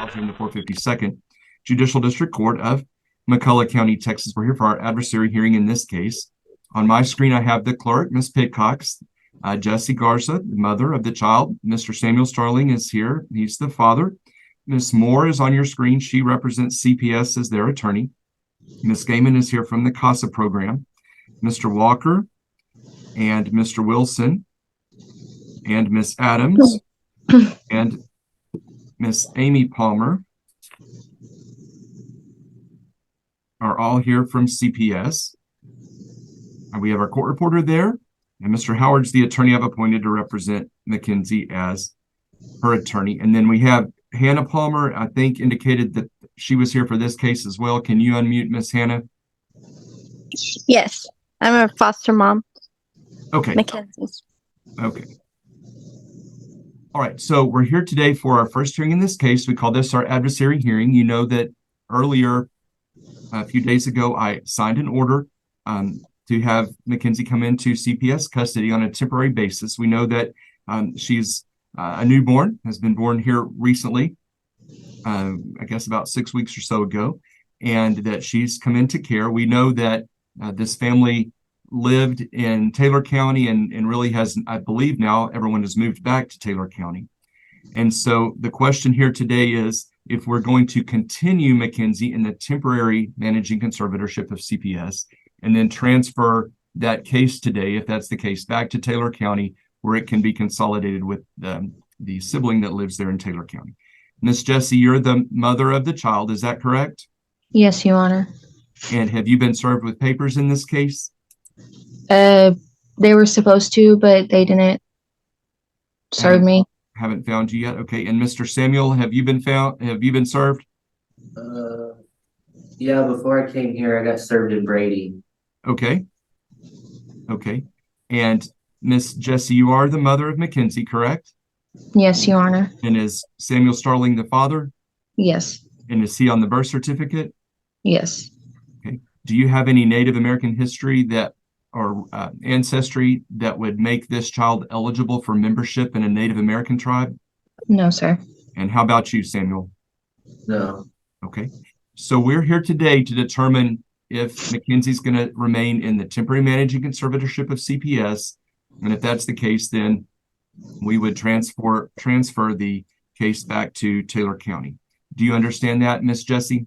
here in the 452nd Judicial District Court of McCulloch County, Texas. We're here for our adversary hearing in this case. On my screen, I have the clerk, Ms. Pitcox, Jesse Garza, the mother of the child. Mr. Samuel Starling is here. He's the father. Ms. Moore is on your screen. She represents CPS as their attorney. Ms. Gaiman is here from the CASA program. Mr. Walker and Mr. Wilson and Ms. Adams and Miss Amy Palmer are all here from CPS. And we have our court reporter there, and Mr. Howard's the attorney I've appointed to represent Mackenzie as her attorney. And then we have Hannah Palmer, I think, indicated that she was here for this case as well. Can you unmute Miss Hannah? Yes, I'm a foster mom. Okay. Mackenzie's. Okay. All right, so we're here today for our first hearing in this case. We call this our adversary hearing. You know that earlier, a few days ago, I signed an order to have Mackenzie come into CPS custody on a temporary basis. We know that she's a newborn, has been born here recently, I guess about 6 weeks or so ago, and that she's come into care. We know that this family lived in Taylor County and really has, I believe now, everyone has moved back to Taylor County. And so the question here today is if we're going to continue Mackenzie in the temporary managing conservatorship of CPS and then transfer that case today, if that's the case, back to Taylor County where it can be consolidated with the sibling that lives there in Taylor County. Miss Jessie, you're the mother of the child, is that correct? Yes, Your Honor. And have you been served with papers in this case? They were supposed to, but they didn't serve me. Haven't found you yet. Okay. And Mr. Samuel, have you been found? Have you been served? Yeah, before I came here, I got served in Brady. Okay. Okay. And Miss Jessie, you are the mother of Mackenzie, correct? Yes, Your Honor. And is Samuel Starling the father? Yes. And is he on the birth certificate? Yes. Okay. Do you have any Native American history that or ancestry that would make this child eligible for membership in a Native American tribe? No, sir. And how about you, Samuel? No. Okay. So we're here today to determine if Mackenzie's going to remain in the temporary managing conservatorship of CPS. And if that's the case, then we would transfer the case back to Taylor County. Do you understand that, Miss Jessie?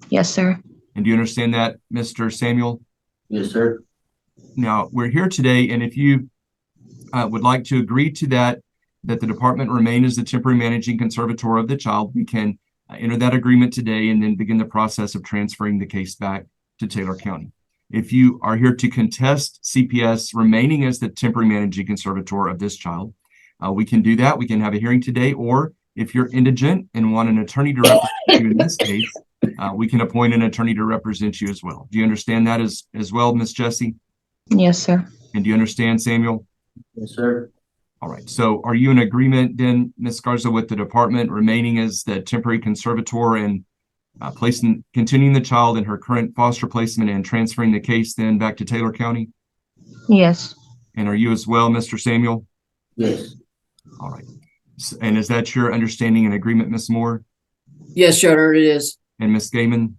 Yes, sir. And do you understand that, Mr. Samuel? Yes, sir. Now, we're here today, and if you would like to agree to that the department remain as the temporary managing conservator of the child, we can enter that agreement today and then begin the process of transferring the case back to Taylor County. If you are here to contest CPS remaining as the temporary managing conservator of this child, we can do that. We can have a hearing today, or if you're indigent and want an attorney to represent you in this case, we can appoint an attorney to represent you as well. Do you understand that as well, Miss Jessie? Yes, sir. And do you understand, Samuel? Yes, sir. All right. So are you in agreement then, Ms. Garza, with the department remaining as the temporary conservator and continuing the child in her current foster placement and transferring the case then back to Taylor County? Yes. And are you as well, Mr. Samuel? Yes. All right. And is that your understanding and agreement, Ms. Moore? Yes, Your Honor, it is. And Ms. Gaiman?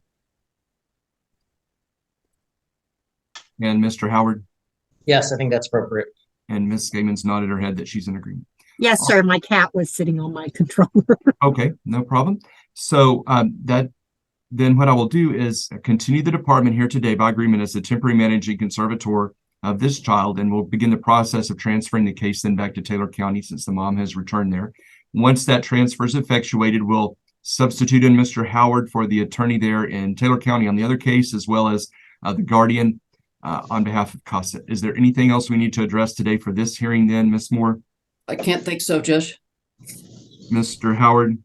And Mr. Howard? Yes, I think that's appropriate. And Ms. Gaiman's nodded her head that she's in agreement. Yes, sir. My cat was sitting on my controller. Okay, no problem. So then what I will do is continue the department here today by agreement as the temporary managing conservator of this child, and we'll begin the process of transferring the case then back to Taylor County since the mom has returned there. Once that transfer is effectuated, we'll substitute in Mr. Howard for the attorney there in Taylor County on the other case, as well as the guardian on behalf of CASA. Is there anything else we need to address today for this hearing then, Ms. Moore? I can't think so, Judge. Mr. Howard?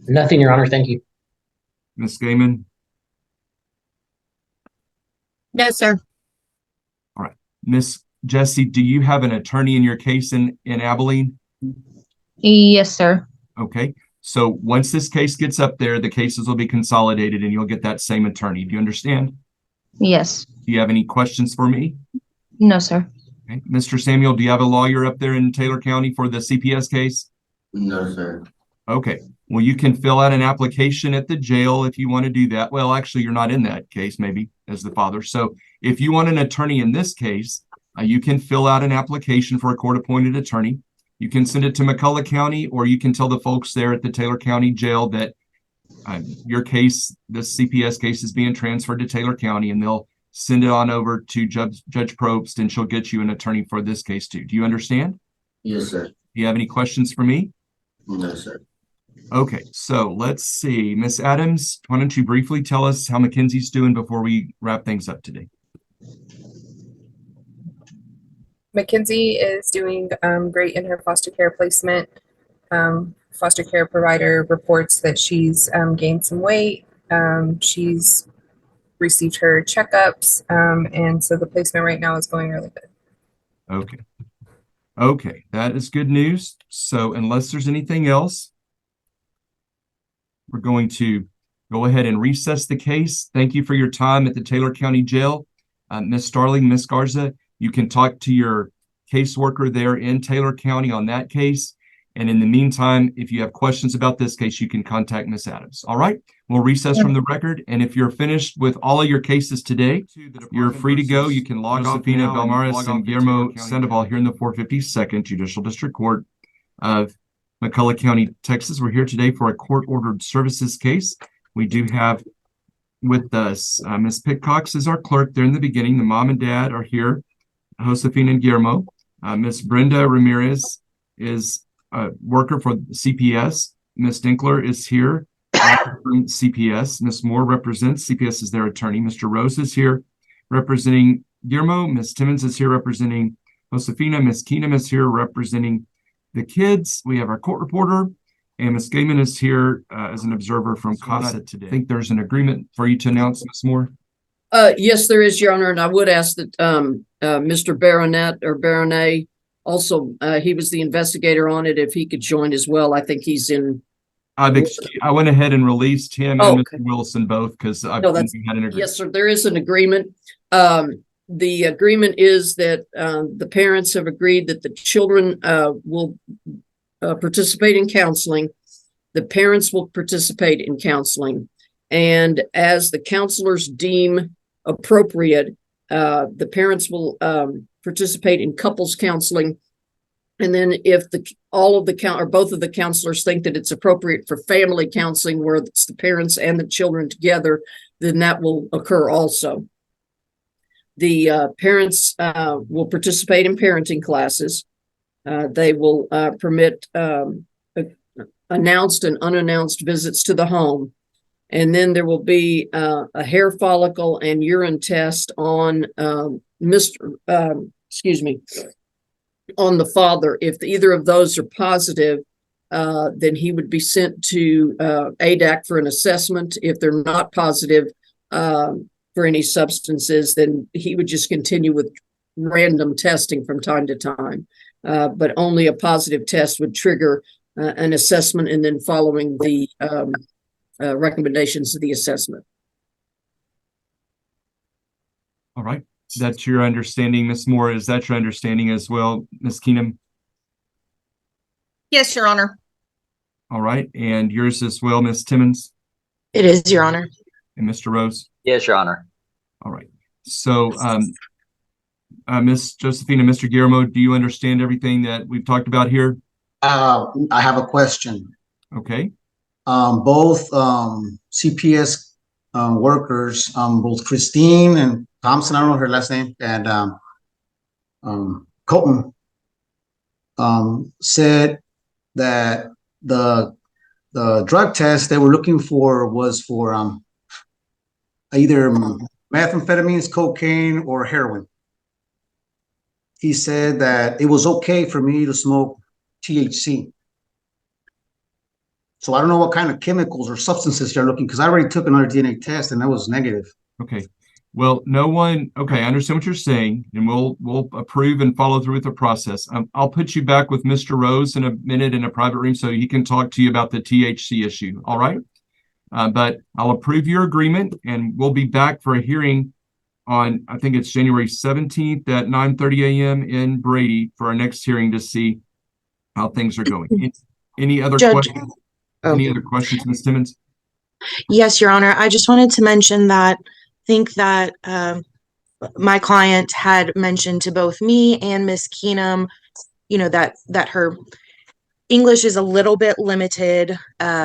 Nothing, Your Honor. Thank you. Ms. Gaiman? No, sir. All right. Miss Jessie, do you have an attorney in your case in Adeline? Yes, sir. Okay. So once this case gets up there, the cases will be consolidated and you'll get that same attorney. Do you understand? Yes. Do you have any questions for me? No, sir. Okay. Mr. Samuel, do you have a lawyer up there in Taylor County for the CPS case? No, sir. Okay. Well, you can fill out an application at the jail if you want to do that. Well, actually, you're not in that case, maybe, as the father. So if you want an attorney in this case, you can fill out an application for a court-appointed attorney. You can send it to McCulloch County, or you can tell the folks there at the Taylor County Jail that your case, this CPS case, is being transferred to Taylor County, and they'll send it on over to Judge Probst, and she'll get you an attorney for this case too. Do you understand? Yes, sir. Do you have any questions for me? No, sir. Okay, so let's see. Miss Adams, why don't you briefly tell us how Mackenzie's doing before we wrap things up today? Mackenzie is doing great in her foster care placement. Foster care provider reports that she's gained some weight. She's received her checkups, and so the placement right now is going really good. Okay. Okay, that is good news. So unless there's anything else, we're going to go ahead and recess the case. Thank you for your time at the Taylor County Jail. Miss Starling, Miss Garza, you can talk to your caseworker there in Taylor County on that case. And in the meantime, if you have questions about this case, you can contact Miss Adams. All right, we'll recess from the record. And if you're finished with all of your cases today, you're free to go. You can log off Josephina Belmaris and Guillermo Sandoval here in the 452nd Judicial District Court of McCulloch County, Texas. We're here today for a court-ordered services case. We do have with us Miss Pitcox is our clerk there in the beginning. The mom and dad are here, Josefina and Guillermo. Miss Brenda Ramirez is a worker for CPS. Miss Dinkler is here from CPS. Miss Moore represents CPS as their attorney. Mr. Rose is here representing Guillermo. Miss Timmons is here representing Josefina. Miss Keenum is here representing the kids. We have our court reporter, and Miss Gaiman is here as an observer from CASA today. I think there's an agreement for you to announce, Miss Moore. Yes, there is, Your Honor, and I would ask that Mr. Baronet or Baronet also, he was the investigator on it, if he could join as well. I think he's in. I went ahead and released him and okay. Mr. Wilson both because I No, had an agreement. Yes, sir, there is an agreement. The agreement is that the parents have agreed that the children will participate in counseling. The parents will participate in counseling. And as the counselors deem appropriate, the parents will participate in couples counseling. And then if both of the counselors think that it's appropriate for family counseling, where it's the parents and the children together, then that will occur also. The parents will participate in parenting classes. They will permit announced and unannounced visits to the home. And then there will be a hair follicle and urine test on on the father. If either of those are positive, then he would be sent to ADAC for an assessment. If they're not positive for any substances, then he would just continue with random testing from time to time. But only a positive test would trigger an assessment, and then following the recommendations of the assessment. All right. That's your understanding, Miss Moore. Is that your understanding as well, Miss Keenum? Yes, Your Honor. All right. And yours as well, Miss Timmons? It is, Your Honor. And Mr. Rose? Yes, Your Honor. All right. So, Miss Josefina, Mr. Guillermo, do you understand everything that we've talked about here? I have a question. Okay. Both CPS workers, both Christine and Thompson, I don't know her last name, and Colton said that the drug test they were looking for was for either methamphetamines, cocaine, or heroin. He said that it was okay for me to smoke THC. So I don't know what kind of chemicals or substances they're looking, because I already took another DNA test and that was negative. Okay. Well, okay, I understand what you're saying, and we'll approve and follow through with the process. I'll put you back with Mr. Rose in a minute in a private room so he can talk to you about the THC issue. All right. But I'll approve your agreement, and we'll be back for a hearing on, I think it's January 17th at 9:30 a.m. in Brady for our next hearing to see how things are going. Any other Judge, questions? Any other questions, Ms. Timmons? Yes, Your Honor. I just wanted to mention that I think that my client had mentioned to both me and Miss Keenum, that her English is a little bit limited.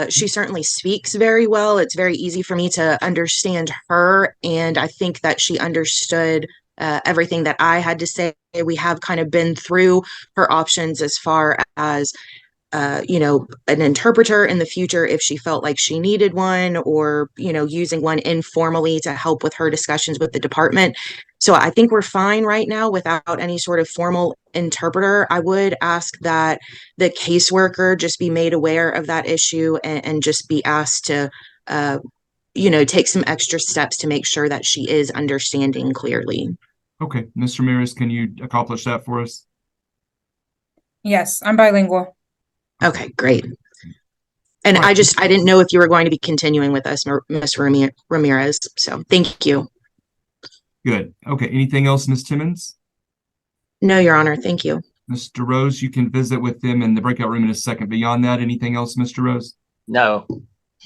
She certainly speaks very well. It's very easy for me to understand her, and I think that she understood everything that I had to say. We have kind of been through her options as far as an interpreter in the future if she felt like she needed one, or, using one informally to help with her discussions with the department. So I think we're fine right now without any sort of formal interpreter. I would ask that the caseworker just be made aware of that issue and just be asked to, take some extra steps to make sure that she is understanding clearly. Okay, Ms. Ramirez, can you accomplish that for us? Yes, I'm bilingual. Okay, great. And I didn't know if you were going to be continuing with us, Ms. Ramirez. So thank you. Good. Okay, anything else, Ms. Timmons? No, Your Honor. Thank you. Mr. Rose, you can visit with them in the breakout room in a second. Beyond that, anything else, Mr. Rose? No.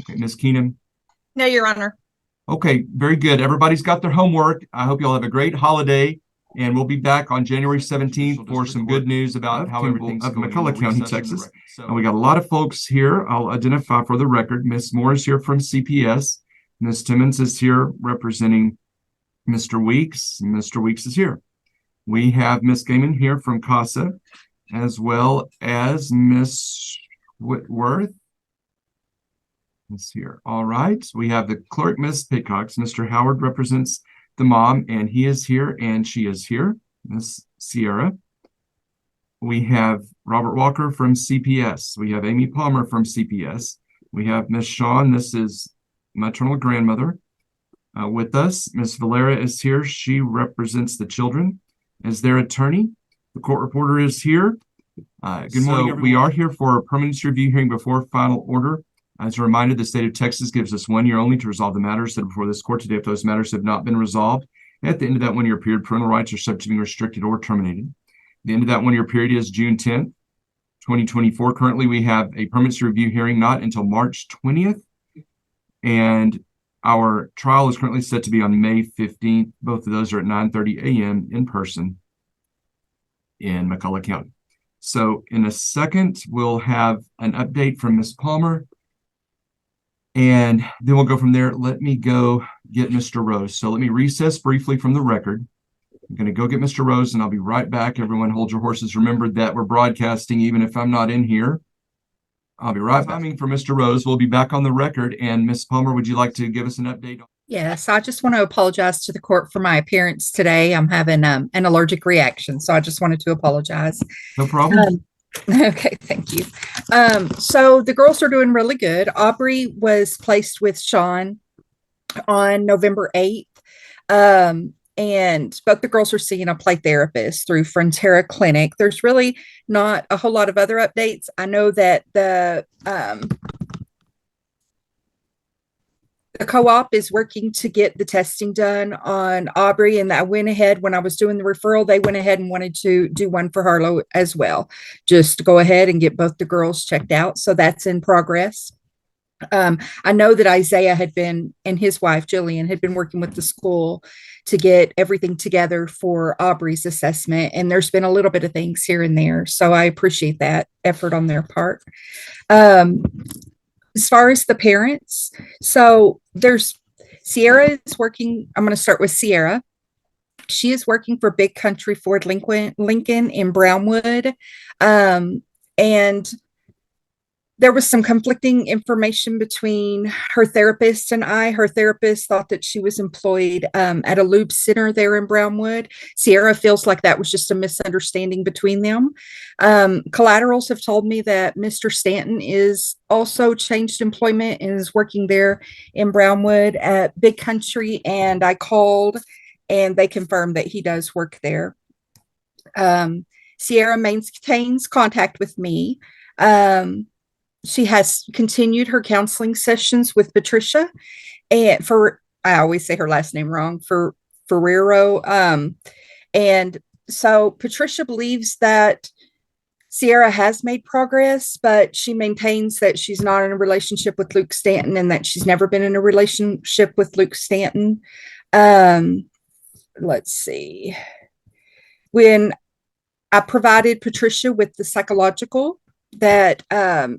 Okay, Ms. Keenum? No, Your Honor. Okay, very good. Everybody's got their homework. I hope y'all have a great holiday, and we'll be back on January 17th for some good news about how everything's going in McCullough County, Texas. And we got a lot of folks here. I'll identify for the record. Ms. Moore is here from CPS. Ms. Timmons is here representing Mr. Weeks. Mr. Weeks is here. We have Ms. Gaiman here from CASA, as well as Ms. Whitworth is here. All right. We have the clerk, Ms. Pickox. Mr. Howard represents the mom, and he is here, and she is here, Ms. Sierra. We have Robert Walker from CPS. We have Amy Palmer from CPS. We have Ms. Shawn. This is maternal grandmother with us. Ms. Valera is here. She represents the children as their attorney. The court reporter is here. Good morning, everyone. We are here for a permanency review hearing before final order. As a reminder, the state of Texas gives us 1 year only to resolve the matters that are before this court today. If those matters have not been resolved, at the end of that 1 year period, parental rights are subject to being restricted or terminated. The end of that 1 year period is June 10th, 2024. Currently, we have a permanency review hearing not until March 20th. And our trial is currently set to be on May 15th. Both of those are at 9:30 a.m. in person in McCullough County. So in a second, we'll have an update from Ms. Palmer, and then we'll go from there. Let me go get Mr. Rose. So let me recess briefly from the record. I'm going to go get Mr. Rose, and I'll be right back. Everyone hold your horses. Remember that we're broadcasting even if I'm not in here. I'll be right back. Timing for Mr. Rose. We'll be back on the record. And Ms. Palmer, would you like to give us an update? Yes, I just want to apologize to the court for my appearance today. I'm having an allergic reaction, so I just wanted to apologize. No problem. Okay, thank you. So the girls are doing really good. Aubrey was placed with Sean on November 8th. And both the girls are seeing a play therapist through Frontera Clinic. There's really not a whole lot of other updates. I know that the co-op is working to get the testing done on Aubrey, and I went ahead when I was doing the referral, they went ahead and wanted to do one for Harlow as well, just to go ahead and get both the girls checked out. So that's in progress. I know that Isaiah had been, and his wife Jillian had been working with the school to get everything together for Aubrey's assessment, and there's been a little bit of things here and there, so I appreciate that effort on their part. As far as the parents, so there's Sierra is working. I'm going to start with Sierra. She is working for Big Country Ford Lincoln in Brownwood, and there was some conflicting information between her therapist and I. Her therapist thought that she was employed at a lube center there in Brownwood. Sierra feels like that was just a misunderstanding between them. Collaterals have told me that Mr. Stanton is also changed employment and is working there in Brownwood at Big Country. And I called and they confirmed that he does work there. Sierra maintains contact with me. She has continued her counseling sessions with Patricia, and I always say her last name wrong, for Ferrero. And so Patricia believes that Sierra has made progress, but she maintains that she's not in a relationship with Luke Stanton and that she's never been in a relationship with Luke Stanton. Let's see. When I provided Patricia with the psychological that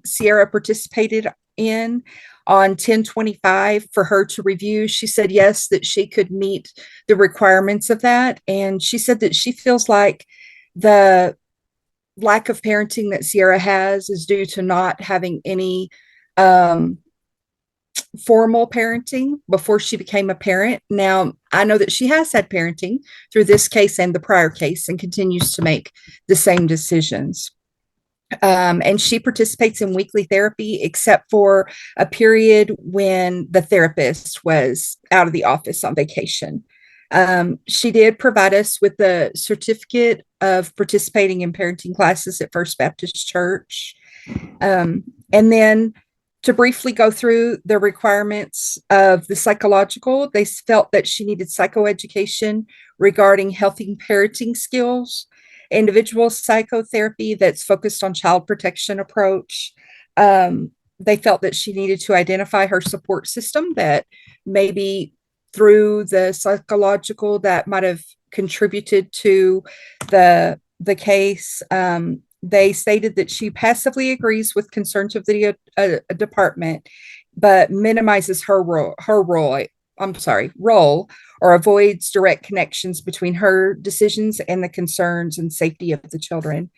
Sierra participated in on 10/25 for her to review, she said yes, that she could meet the requirements of that. And she said that she feels like the lack of parenting that Sierra has is due to not having any formal parenting before she became a parent. Now, I know that she has had parenting through this case and the prior case and continues to make the same decisions. And she participates in weekly therapy, except for a period when the therapist was out of the office on vacation. She did provide us with the certificate of participating in parenting classes at First Baptist Church. And then to briefly go through the requirements of the psychological, they felt that she needed psychoeducation regarding healthy parenting skills, individual psychotherapy that's focused on child protection approach. They felt that she needed to identify her support system, that maybe through the psychological that might have contributed to the case. They stated that she passively agrees with concerns of the department, but minimizes her role or avoids direct connections between her decisions and the concerns and safety of the children.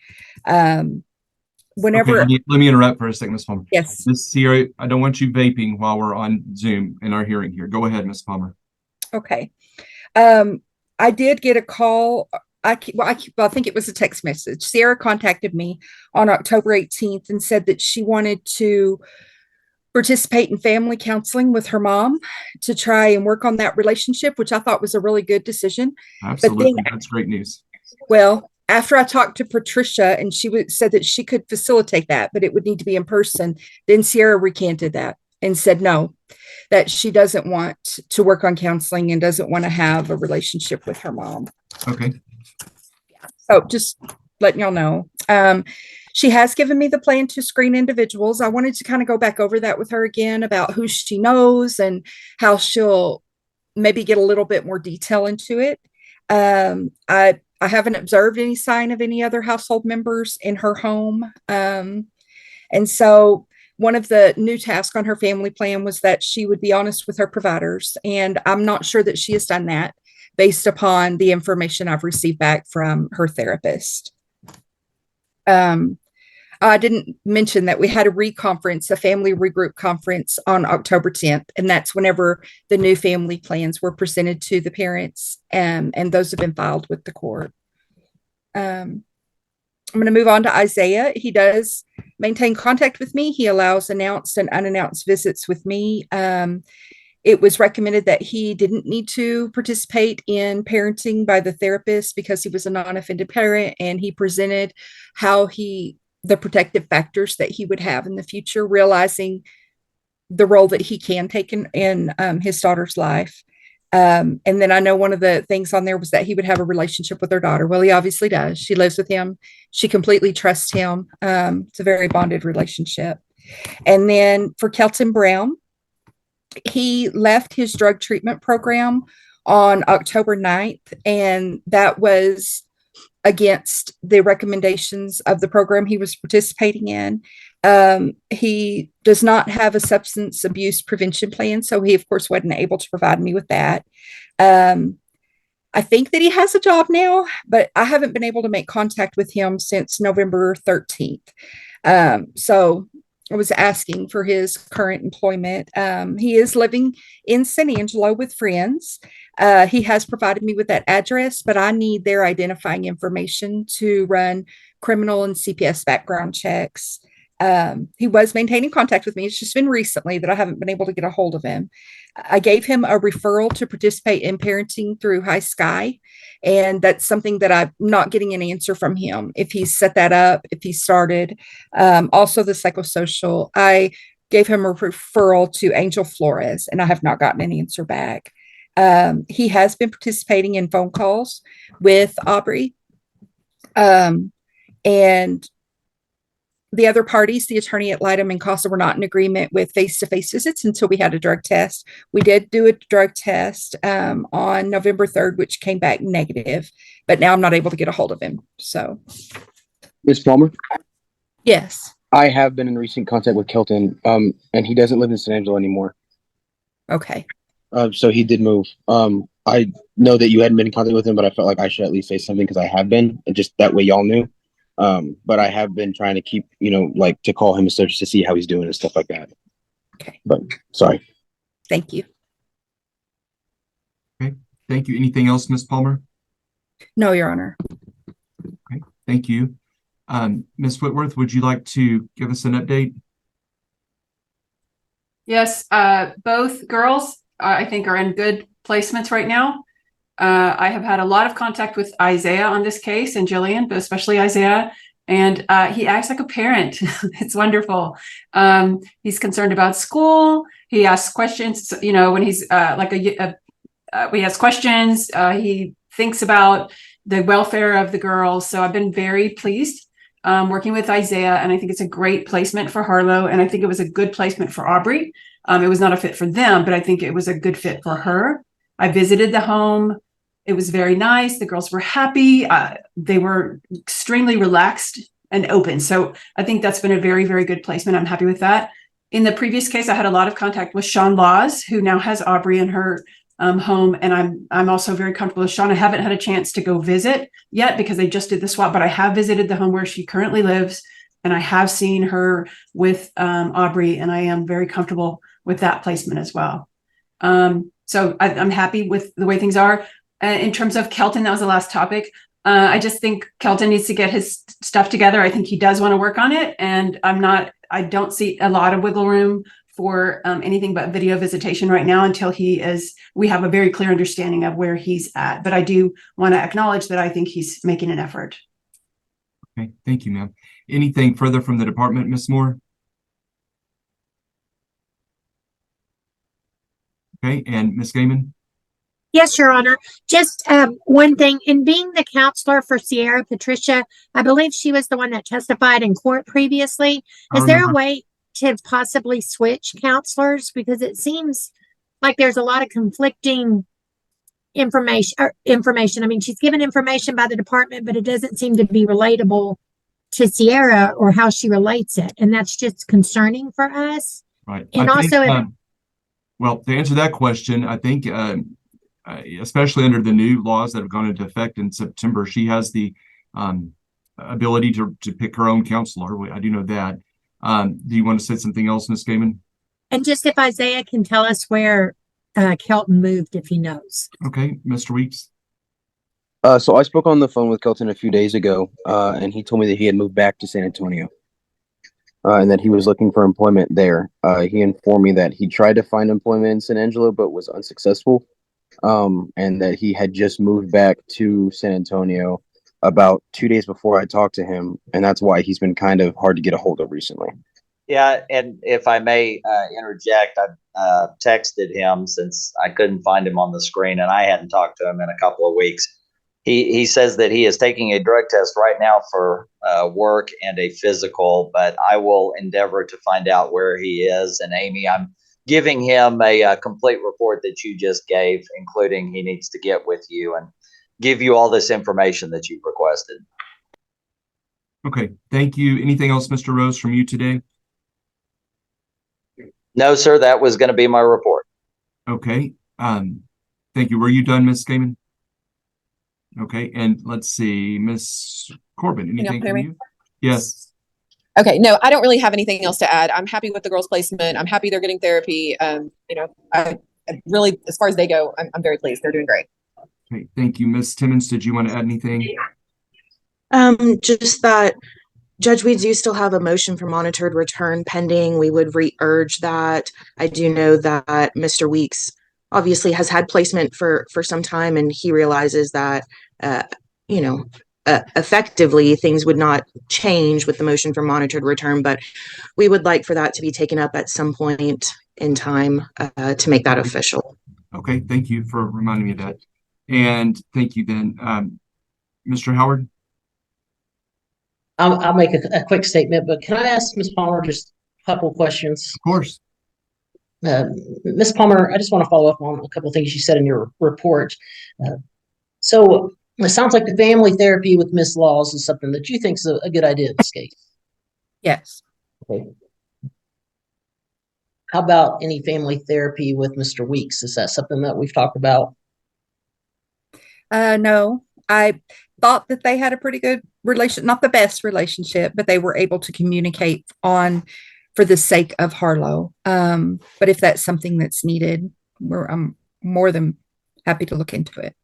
Whenever Okay, let me interrupt for a second, Ms. Palmer. Yes. Ms. Sierra, I don't want you vaping while we're on Zoom in our hearing here. Go ahead, Ms. Palmer. Okay. I did get a call. I think it was a text message. Sierra contacted me on October 18th and said that she wanted to participate in family counseling with her mom to try and work on that relationship, which I thought was a really good decision. Absolutely. That's great news. Well, after I talked to Patricia and she said that she could facilitate that, but it would need to be in person, then Sierra recanted that and said no, that she doesn't want to work on counseling and doesn't want to have a relationship with her mom. Okay. So just letting y'all know. She has given me the plan to screen individuals. I wanted to kind of go back over that with her again about who she knows and how she'll maybe get a little bit more detail into it. I haven't observed any sign of any other household members in her home. And so one of the new tasks on her family plan was that she would be honest with her providers. And I'm not sure that she has done that based upon the information I've received back from her therapist. I didn't mention that we had a family regroup conference on October 10th, and that's whenever the new family plans were presented to the parents, and those have been filed with the court. I'm going to move on to Isaiah. He does maintain contact with me. He allows announced and unannounced visits with me. It was recommended that he didn't need to participate in parenting by the therapist because he was a non-offended parent, and he presented how the protective factors that he would have in the future, realizing the role that he can take in his daughter's life. And then I know one of the things on there was that he would have a relationship with her daughter. Well, he obviously does. She lives with him. She completely trusts him. It's a very bonded relationship. And then for Kelton Brown, he left his drug treatment program on October 9th, and that was against the recommendations of the program he was participating in. He does not have a substance abuse prevention plan, so he, of course, wasn't able to provide me with that. I think that he has a job now, but I haven't been able to make contact with him since November 13th. So I was asking for his current employment. He is living in San Angelo with friends. He has provided me with that address, but I need their identifying information to run criminal and CPS background checks. He was maintaining contact with me. It's just been recently that I haven't been able to get a hold of him. I gave him a referral to participate in parenting through High Sky, and that's something that I'm not getting an answer from him. If he's set that up, if he started. Also the psychosocial, I gave him a referral to Angel Flores, and I have not gotten an answer back. He has been participating in phone calls with Aubrey. And the other parties, the attorney at Lytton and Costa, were not in agreement with face-to-face visits until we had a drug test. We did do a drug test on November 3rd, which came back negative, but now I'm not able to get a hold of him. So, Ms. Palmer, yes. I have been in recent contact with Kelton, and he doesn't live in San Angelo anymore. Okay. So he did move. I know that you hadn't been in contact with him, but I felt like I should at least say something because I have been, and just that way y'all knew. But I have been trying to keep, like to call him and stuff just to see how he's doing and stuff like that. Okay. But sorry. Thank you. Okay. Thank you. Anything else, Ms. Palmer? No, Your Honor. Okay. Thank you. Ms. Whitworth, would you like to give us an update? Yes, both girls, I think, are in good placements right now. I have had a lot of contact with Isaiah on this case and Jillian, but especially Isaiah. And he acts like a parent. It's wonderful. He's concerned about school. He asks questions, when he's he has questions. He thinks about the welfare of the girls. So I've been very pleased working with Isaiah, and I think it's a great placement for Harlow, and I think it was a good placement for Aubrey. It was not a fit for them, but I think it was a good fit for her. I visited the home. It was very nice. The girls were happy. They were extremely relaxed and open. So I think that's been a very, very good placement. I'm happy with that. In the previous case, I had a lot of contact with Sean Laws, who now has Aubrey in her home. And I'm also very comfortable with Sean. I haven't had a chance to go visit yet because they just did the swap, but I have visited the home where she currently lives, and I have seen her with Aubrey, and I am very comfortable with that placement as well. So I'm happy with the way things are. In terms of Kelton, that was the last topic. I just think Kelton needs to get his stuff together. I think he does want to work on it, and I don't see a lot of wiggle room for anything but video visitation right now until we have a very clear understanding of where he's at. But I do want to acknowledge that I think he's making an effort. Okay, thank you, ma'am. Anything further from the department, Ms. Moore? Okay, and Ms. Gaiman? Yes, Your Honor. Just one thing. In being the counselor for Sierra Patricia, I believe she was the one that testified in court previously. Is there a way to possibly switch counselors? Because it seems like there's a lot of conflicting information. I mean, she's given information by the department, but it doesn't seem to be relatable to Sierra or how she relates it. And that's just concerning for us. Right. And well, to answer that question, I think especially under the new laws that have gone into effect in September, she has the ability to pick her own counselor. I do know that. Do you want to say something else, Ms. Gaiman? And just if Isaiah can tell us where Kelton moved, if he knows. Okay, Mr. Weeks. So I spoke on the phone with Kelton a few days ago, and he told me that he had moved back to San Antonio, and that he was looking for employment there. He informed me that he tried to find employment in San Angelo, but was unsuccessful, and that he had just moved back to San Antonio about 2 days before I talked to him, and that's why he's been kind of hard to get a hold of recently. Yeah, and if I may interject, I texted him since I couldn't find him on the screen, and I hadn't talked to him in a couple of weeks. He says that he is taking a drug test right now for work and a physical, but I will endeavor to find out where he is. And Amy, I'm giving him a complete report that you just gave, including he needs to get with you and give you all this information that you've requested. Okay, thank you. Anything else, Mr. Rose, from you today? No, sir, that was going to be my report. Okay, thank you. Were you done, Ms. Gaiman? Okay, and let's see, Ms. Corbin, anything from you? Yes. Okay, no, I don't really have anything else to add. I'm happy with the girls' placement. I'm happy they're getting therapy. I really, as far as they go, I'm very pleased. They're doing great. Okay, thank you. Ms. Timmons, did you want to add anything? Just that, Judge, we do still have a motion for monitored return pending. We would re-urge that. I do know that Mr. Weeks obviously has had placement for some time, and he realizes that, effectively things would not change with the motion for monitored return, but we would like for that to be taken up at some point in time to make that official. Okay, thank you for reminding me of that. And thank you then. Mr. Howard? I'll make a quick statement, but can I ask Ms. Palmer just a couple questions? Of course. Ms. Palmer, I just want to follow up on a couple of things you said in your report. So it sounds like the family therapy with Ms. Laws is something that you think is a good idea in this case. Yes. Okay. How about any family therapy with Mr. Weeks? Is that something that we've talked about? No, I thought that they had a pretty good relation, not the best relationship, but they were able to communicate on for the sake of Harlow. But if that's something that's needed, I'm more than happy to look into it.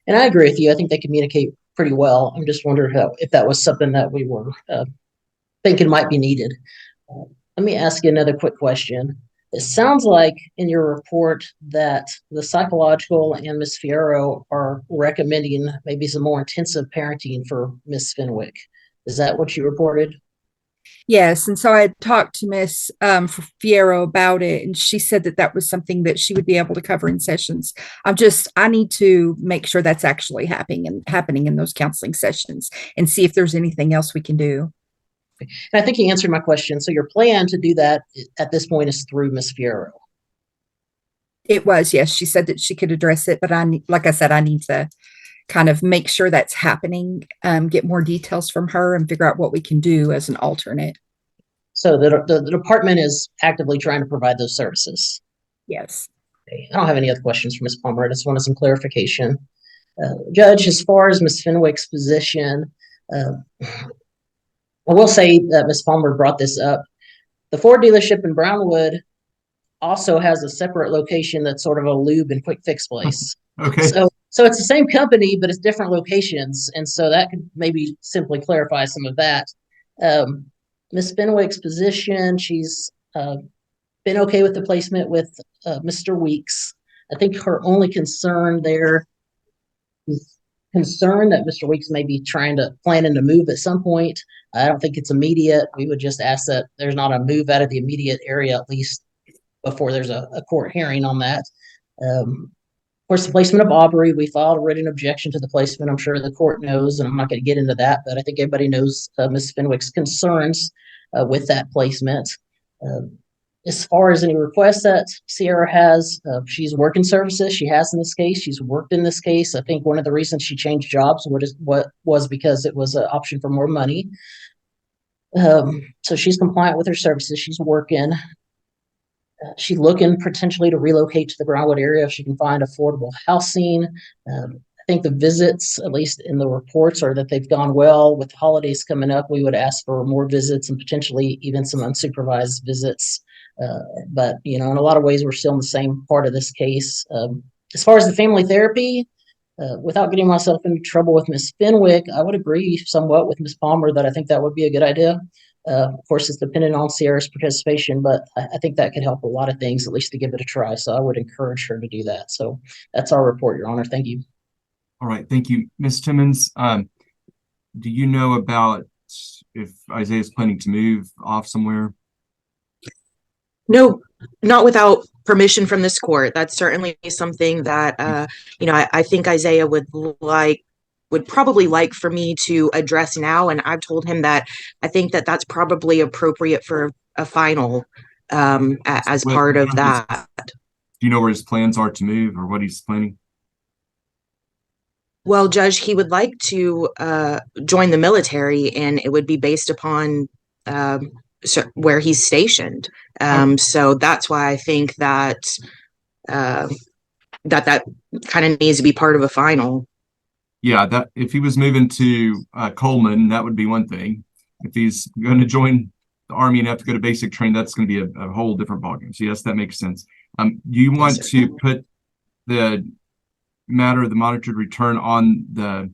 And I agree with you. I think they communicate pretty well. I'm just wondering if that was something that we were thinking might be needed. Let me ask you another quick question. It sounds like in your report that the psychological and Ms. Fierro are recommending maybe some more intensive parenting for Ms. Fenwick. Is that what you reported? Yes. And so I had talked to Miss Fierro about it, and she said that that was something that she would be able to cover in sessions. I need to make sure that's actually happening in those counseling sessions and see if there's anything else we can do. And I think you answered my question. So your plan to do that at this point is through Ms. Fierro. It was, yes. She said that she could address it, but like I said, I need to kind of make sure that's happening, get more details from her and figure out what we can do as an alternate. So the department is actively trying to provide those services. Yes. Okay. I don't have any other questions for Ms. Palmer. I just wanted some clarification. Judge, as far as Ms. Fenwick's position, I will say that Ms. Palmer brought this up. The Ford dealership in Brownwood also has a separate location that's sort of a lube and quick fix place. Okay. So it's the same company, but it's different locations. And so that could maybe simply clarify some of that. Ms. Fenwick's position, she's been okay with the placement with Mr. Weeks. I think her only concern there is concern that Mr. Weeks may be planning to move at some point. I don't think it's immediate. We would just ask that there's not a move out of the immediate area, at least before there's a court hearing on that. Of course, the placement of Aubrey, we filed a written objection to the placement. I'm sure the court knows, and I'm not going to get into that, but I think everybody knows Ms. Fenwick's concerns with that placement. As far as any requests that Sierra has, she's working services. She has in this case. She's worked in this case. I think one of the reasons she changed jobs was because it was an option for more money. So she's compliant with her services. She's working. She's looking potentially to relocate to the Brownwood area if she can find affordable housing. I think the visits, at least in the reports, are that they've gone well. With holidays coming up, we would ask for more visits and potentially even some unsupervised visits. But, in a lot of ways, we're still in the same part of this case. As far as the family therapy, without getting myself into trouble with Ms. Fenwick, I would agree somewhat with Ms. Palmer that I think that would be a good idea. Of course, it's dependent on Sierra's participation, but I think that could help a lot of things, at least to give it a try. So I would encourage her to do that. So that's our report, Your Honor. Thank you. All right. Thank you. Ms. Timmons, do you know about if Isaiah's planning to move off somewhere? No, not without permission from this court. That's certainly something that, I think Isaiah would probably like for me to address now. And I've told him that I think that that's probably appropriate for a final as part of that. Do you know where his plans are to move or what he's planning? Well, Judge, he would like to join the military, and it would be based upon where he's stationed. So that's why I think that that kind of needs to be part of a final. Yeah, that if he was moving to Coleman, that would be one thing. If he's going to join the Army and have to go to basic training, that's going to be a whole different ballgame. So yes, that makes sense. Do you want to put the matter of the monitored return on the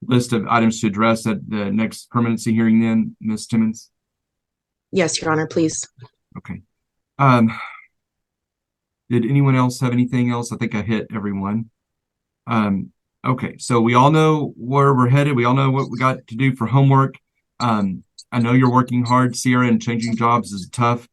list of items to address at the next permanency hearing then, Ms. Timmons? Yes, Your Honor, please. Okay. Did anyone else have anything else? I think I hit everyone. Okay, so we all know where we're headed. We all know what we got to do for homework. I know you're working hard, Sierra, and changing jobs is tough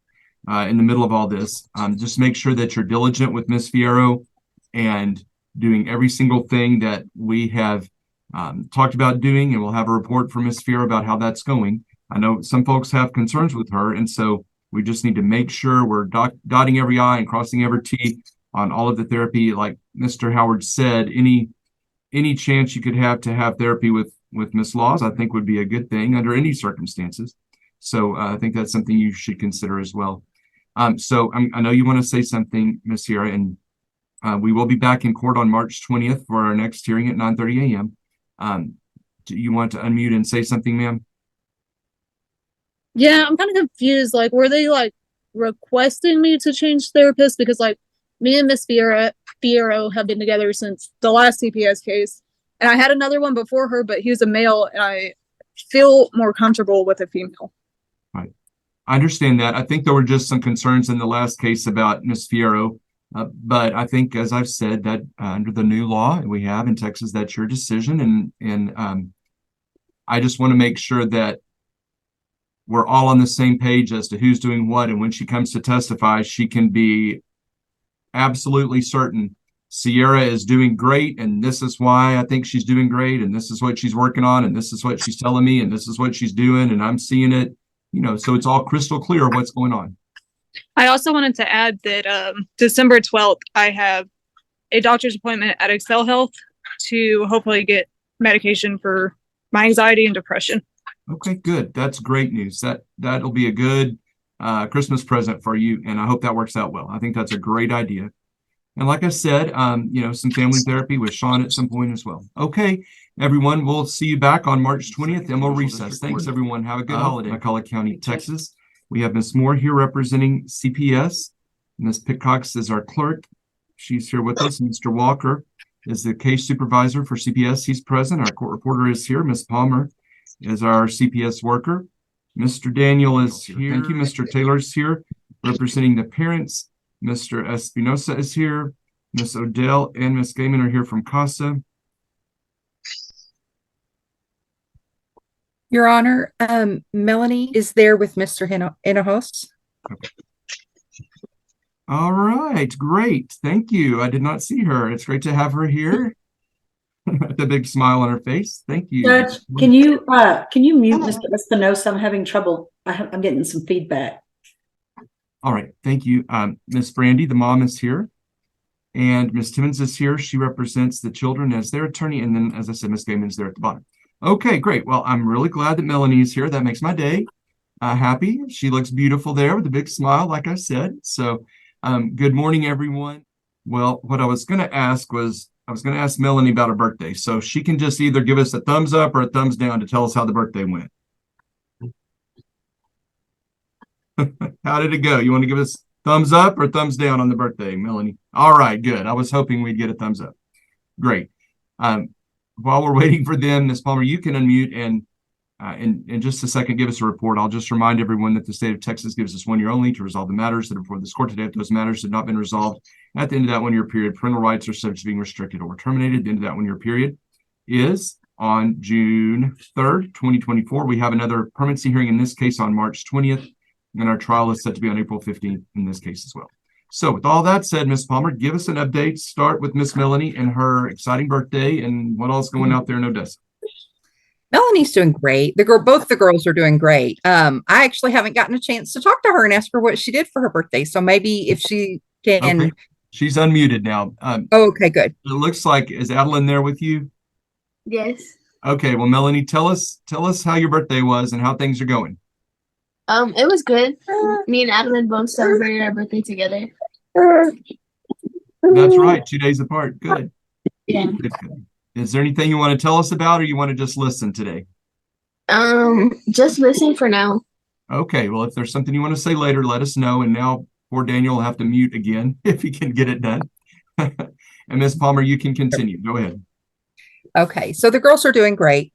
in the middle of all this. Just make sure that you're diligent with Ms. Fierro and doing every single thing that we have talked about doing, and we'll have a report from Ms. Fiera about how that's going. I know some folks have concerns with her, and so we just need to make sure we're dotting every I and crossing every T on all of the therapy. Like Mr. Howard said, any chance you could have to have therapy with Ms. Laws, I think would be a good thing under any circumstances. So I think that's something you should consider as well. So I know you want to say something, Ms. Sierra, and we will be back in court on March 20th for our next hearing at 9:30 a.m. Do you want to unmute and say something, ma'am? Yeah, I'm kind of confused. Like, were they like requesting me to change therapists? Because like me and Miss Fiero have been together since the last CPS case. And I had another one before her, but he was a male, and I feel more comfortable with a female. Right. I understand that. I think there were just some concerns in the last case about Miss Fiero. But I think, as I've said, that under the new law we have in Texas, that's your decision. And I just want to make sure that we're all on the same page as to who's doing what. And when she comes to testify, she can be absolutely certain Sierra is doing great. And this is why I think she's doing great. And this is what she's working on. And this is what she's telling me. And this is what she's doing. And I'm seeing it, so it's all crystal clear what's going on. I also wanted to add that December 12th, I have a doctor's appointment at Excel Health to hopefully get medication for my anxiety and depression. Okay, good. That's great news. That'll be a good Christmas present for you, and I hope that works out well. I think that's a great idea. And like I said, some family therapy with Sean at some point as well. Okay, everyone, we'll see you back on March 20th, and we'll recess. Thanks, everyone. Have a good holiday. McCulloch County, Texas. We have Ms. Moore here representing CPS. Ms. Pitcox is our clerk. She's here with us. Mr. Walker is the case supervisor for CPS. He's present. Our court reporter is here. Ms. Palmer is our CPS worker. Mr. Daniel is here. Thank you. Mr. Taylor is here representing the parents. Mr. Espinosa is here. Ms. Odell and Ms. Gaiman are here from CASA. Your Honor, Melanie is there with Mr. Hinojos. Okay. All right, great. Thank you. I did not see her. It's great to have her here. The big smile on her face. Thank you. Judge, can you mute Mr. Espinosa? I'm having trouble. I'm getting some feedback. All right, thank you. Miss Brandy, the mom, is here. And Miss Timmons is here. She represents the children as their attorney. And then, as I said, Miss Gaiman is there at the bottom. Okay, great. Well, I'm really glad that Melanie is here. That makes my day happy. She looks beautiful there with a big smile, like I said. So good morning, everyone. Well, what I was going to ask was, I was going to ask Melanie about her birthday. So she can just either give us a thumbs up or a thumbs down to tell us how the birthday went. How did it go? You want to give us thumbs up or thumbs down on the birthday, Melanie? All right, good. I was hoping we'd get a thumbs up. Great. While we're waiting for them, Ms. Palmer, you can unmute and in just a second give us a report. I'll just remind everyone that the state of Texas gives us 1 year only to resolve the matters that are before this court today. If those matters have not been resolved at the end of that 1 year period, parental rights are subject to being restricted or terminated. The end of that 1 year period is on June 3rd, 2024. We have another permanency hearing in this case on March 20th, and our trial is set to be on April 15th in this case as well. So with all that said, Ms. Palmer, give us an update. Start with Miss Melanie and her exciting birthday and what else going out there in Odessa. Melanie's doing great. Both the girls are doing great. I actually haven't gotten a chance to talk to her and ask her what she did for her birthday. So maybe if she can. Okay. She's unmuted now. Okay, good. It looks like, is Adeline there with you? Yes. Okay. Well, Melanie, tell us how your birthday was and how things are going. It was good. Me and Adeline both celebrated our birthday together. That's right. 2 days apart. Good. Yeah. Good. Is there anything you want to tell us about, or you want to just listen today? Just listen for now. Okay. Well, if there's something you want to say later, let us know. And now poor Daniel will have to mute again if he can get it done. And Ms. Palmer, you can continue. Go ahead. Okay. So the girls are doing great.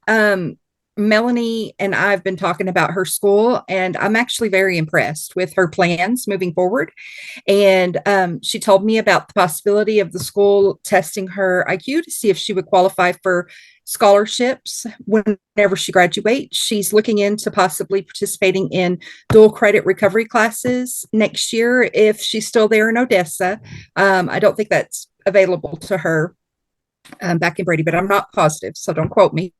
Melanie and I have been talking about her school, and I'm actually very impressed with her plans moving forward. And she told me about the possibility of the school testing her IQ to see if she would qualify for scholarships whenever she graduates. She's looking into possibly participating in dual credit recovery classes next year if she's still there in Odessa. I don't think that's available to her back in Brady, but I'm not positive, so don't quote me.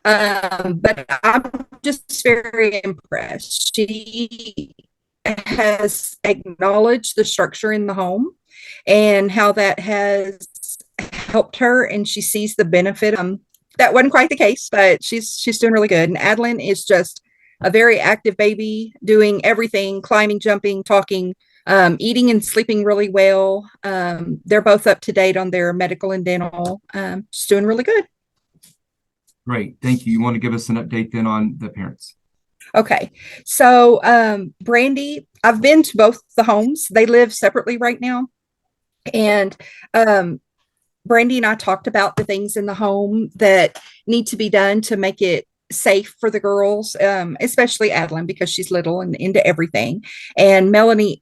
But I'm just very impressed. She has acknowledged the structure in the home and how that has helped her, and she sees the benefit. That wasn't quite the case, but she's doing really good. And Adeline is just a very active baby, doing everything, climbing, jumping, talking, eating and sleeping really well. They're both up to date on their medical and dental. Just doing really good. Great. Thank you. You want to give us an update then on the parents? Okay. So, Brandy, I've been to both the homes. They live separately right now. And, Brandy and I talked about the things in the home that need to be done to make it safe for the girls, especially Adeline, because she's little and into everything. And Brandy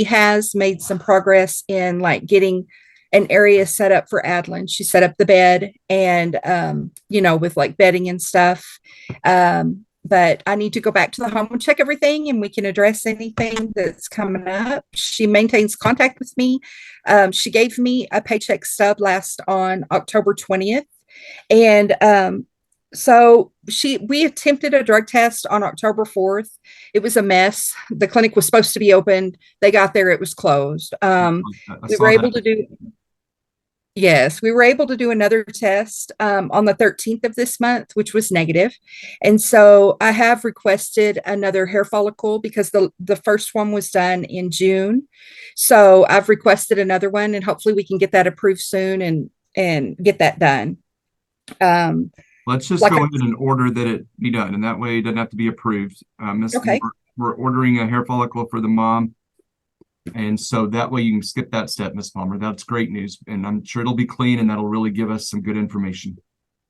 has made some progress in like getting an area set up for Adeline. She set up the bed and, with like bedding and stuff. But I need to go back to the home and check everything, and we can address anything that's coming up. She maintains contact with me. She gave me a paycheck stub last on October 20th. And so we attempted a drug test on October 4th. It was a mess. The clinic was supposed to be opened. They got there, it was closed. We were able to do Yes, we were able to do another test on the 13th of this month, which was negative. And so I have requested another hair follicle because the first one was done in June. So I've requested another one, and hopefully we can get that approved soon and get that done. Let's just go ahead and order that it be done, and that way it doesn't have to be approved. Okay. We're ordering a hair follicle for the mom. And so that way you can skip that step, Miss Palmer. That's great news. And I'm sure it'll be clean, and that'll really give us some good information.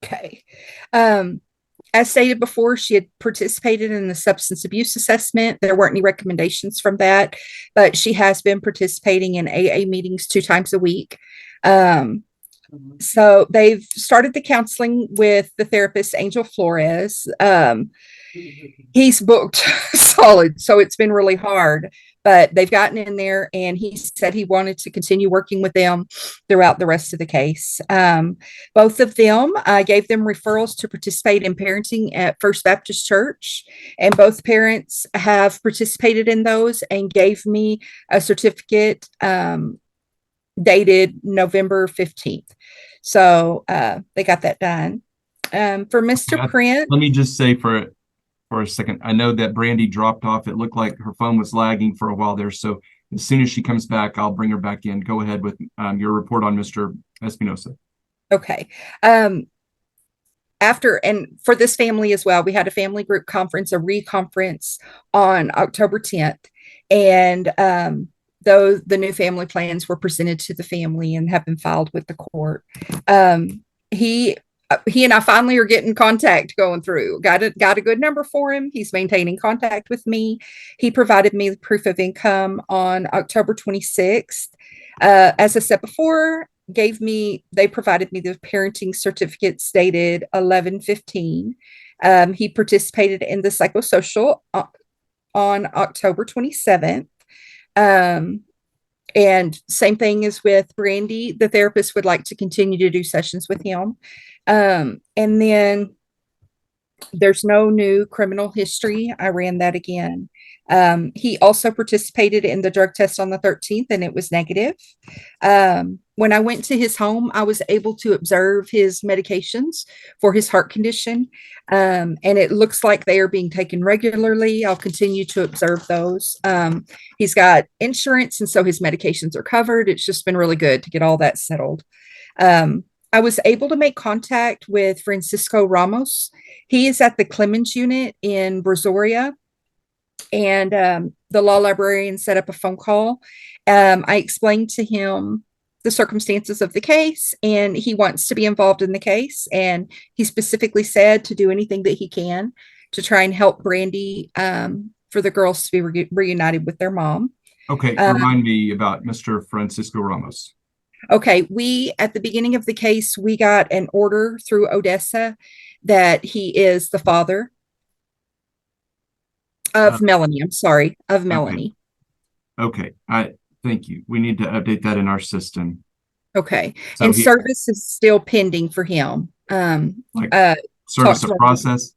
Okay. As stated before, she had participated in the substance abuse assessment. There weren't any recommendations from that, but she has been participating in AA meetings 2 times a week. So they've started the counseling with the therapist, Angel Flores. He's booked solid, so it's been really hard, but they've gotten in there, and he said he wanted to continue working with them throughout the rest of the case. Both of them, I gave them referrals to participate in parenting at First Baptist Church, and both parents have participated in those and gave me a certificate dated November 15th. So they got that done. For Mr. Print. Let me just say for a second, I know that Brandy dropped off. It looked like her phone was lagging for a while there. So as soon as she comes back, I'll bring her back in. Go ahead with your report on Mr. Espinosa. Okay. After, and for this family as well, we had a family group conference, a re-conference on October 10th. And though the new family plans were presented to the family and have been filed with the court, he and I finally are getting contact going through. Got a good number for him. He's maintaining contact with me. He provided me the proof of income on October 26th. As I said before, they provided me the parenting certificates dated 11/15. He participated in the psychosocial on October 27th. And same thing as with Brandy, the therapist would like to continue to do sessions with him. And then there's no new criminal history. I ran that again. He also participated in the drug test on the 13th, and it was negative. When I went to his home, I was able to observe his medications for his heart condition. And it looks like they are being taken regularly. I'll continue to observe those. He's got insurance, and so his medications are covered. It's just been really good to get all that settled. I was able to make contact with Francisco Ramos. He is at the Clemens unit in Brazoria, and the law librarian set up a phone call. I explained to him the circumstances of the case, and he wants to be involved in the case. And he specifically said to do anything that he can to try and help Brandy for the girls to be reunited with their mom. Okay, remind me about Mr. Francisco Ramos. Okay, at the beginning of the case, we got an order through Odessa that he is the father of Melanie. I'm sorry, of Melanie. Okay, thank you. We need to update that in our system. Okay. So And he- service is still pending for him. Service talk of to- process.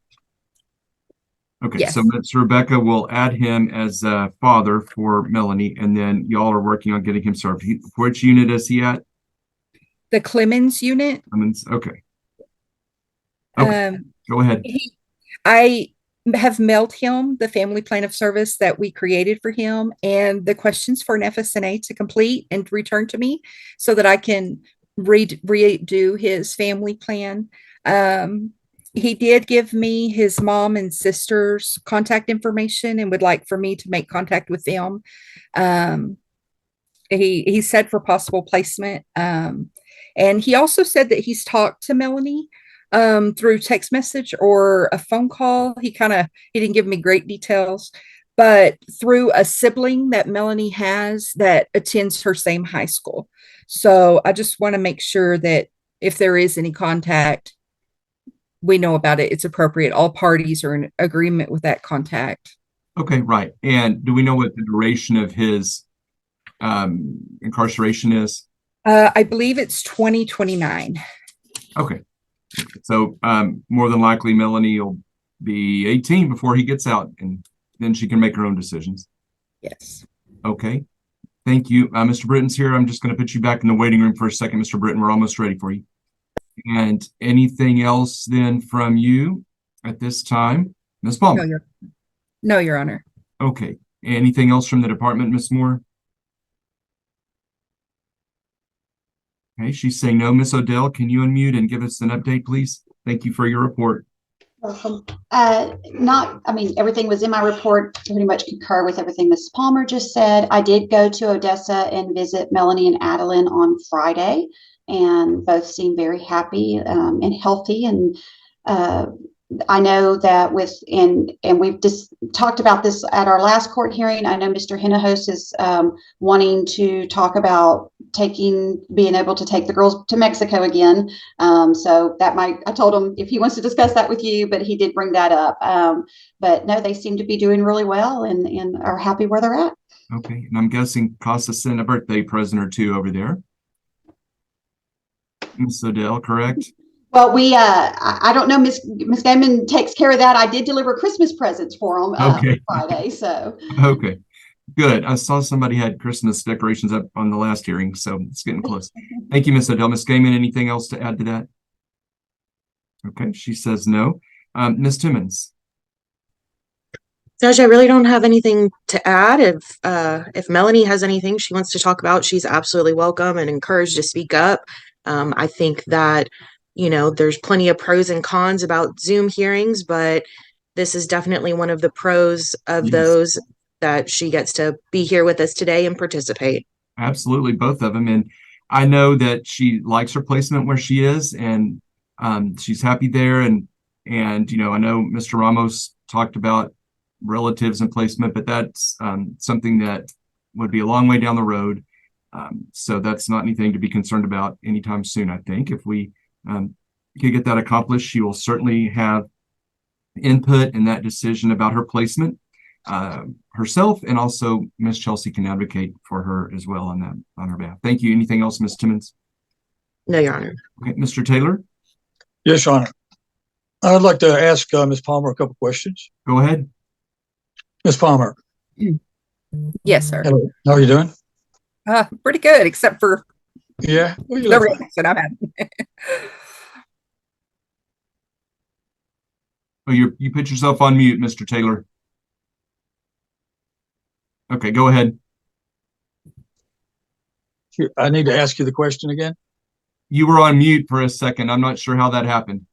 Okay, Yes. so Ms. Rebecca will add him as a father for Melanie, and then y'all are working on getting him served. Which unit is he at? The Clemens unit. Clemens, okay. Okay, go ahead. I have mailed him the family plan of service that we created for him and the questions for an FSNA to complete and return to me so that I can redo his family plan. He did give me his mom and sister's contact information and would like for me to make contact with them. He said for possible placement. And he also said that he's talked to Melanie through text message or a phone call. He didn't give me great details, but through a sibling that Melanie has that attends her same high school. So I just want to make sure that if there is any contact, we know about it. It's appropriate. All parties are in agreement with that contact. Okay, right. And do we know what the duration of his incarceration is? I believe it's 2029. Okay. So more than likely Melanie will be 18 before he gets out, and then she can make her own decisions. Yes. Okay. Thank you. Mr. Britton's here. I'm just going to put you back in the waiting room for a second, Mr. Britton. We're almost ready for you. And anything else then from you at this time? Ms. Palmer? No, Your Honor. Okay. Anything else from the department, Ms. Moore? Okay, she's saying no. Ms. Odell, can you unmute and give us an update, please? Thank you for your report. Welcome. Everything was in my report, pretty much concur with everything Ms. Palmer just said. I did go to Odessa and visit Melanie and Adeline on Friday, and both seem very happy and healthy. And I know that and we've just talked about this at our last court hearing. I know Mr. Hinojosa is wanting to talk about being able to take the girls to Mexico again. So I told him if he wants to discuss that with you, but he did bring that up. But no, they seem to be doing really well and are happy where they're at. Okay, and I'm guessing Casa sent a birthday present or two over there. Ms. Odell, correct? Well, I don't know, Miss Gaiman takes care of that. I did deliver Christmas presents for them Friday, so. Okay, good. I saw somebody had Christmas decorations up on the last hearing, so it's getting close. Thank you, Ms. Odell. Ms. Gaiman, anything else to add to that? Okay, she says no. Ms. Timmons? Judge, I really don't have anything to add. If Melanie has anything she wants to talk about, she's absolutely welcome and encouraged to speak up. I think that there's plenty of pros and cons about Zoom hearings, but this is definitely one of the pros of those that she gets to be here with us today and participate. Absolutely, both of them. And I know that she likes her placement where she is, and she's happy there. And I know Mr. Ramos talked about relatives and placement, but that's something that would be a long way down the road. So that's not anything to be concerned about anytime soon. I think if we can get that accomplished, she will certainly have input in that decision about her placement herself, and also Miss Chelsea can advocate for her as well on her behalf. Thank you. Anything else, Ms. Timmons? No, Your Honor. Okay, Mr. Taylor? Yes, Your Honor. I'd like to ask Ms. Palmer a couple questions. Go ahead. Ms. Palmer. Yes, sir. Hello. How are you doing? Pretty good, except for the reaction I'm having. Oh, you put yourself on mute, Mr. Taylor. Okay, go ahead. I need to ask you the question again. You were on mute for a second. I'm not sure how that happened.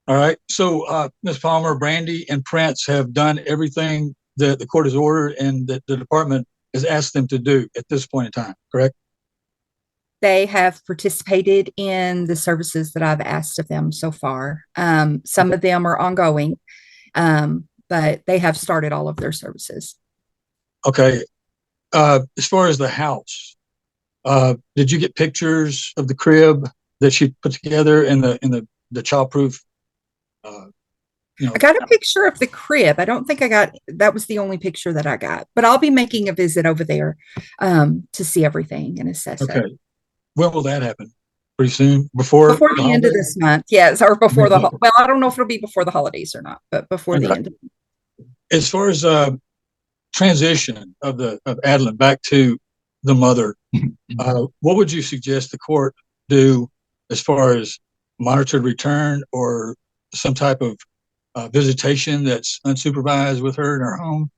All right. So, Ms. Palmer, Brandy, and Prince have done everything that the court has ordered and that the department has asked them to do at this point in time, correct? They have participated in the services that I've asked of them so far. Some of them are ongoing, but they have started all of their services. Okay. As far as the house, did you get pictures of the crib that she put together and the childproof? I got a picture of the crib. I don't think that was the only picture that I got, but I'll be making a visit over there to see everything and assess it. when will that happen? Pretty soon? Before Before the end of holidays? this month, yes, or before the well, I don't know if it'll be before the holidays or not, but before the Okay. end. As far as transition of Adeline back to the mother, what would you suggest the court do as far as monitored return or some type of visitation that's unsupervised with her in her home?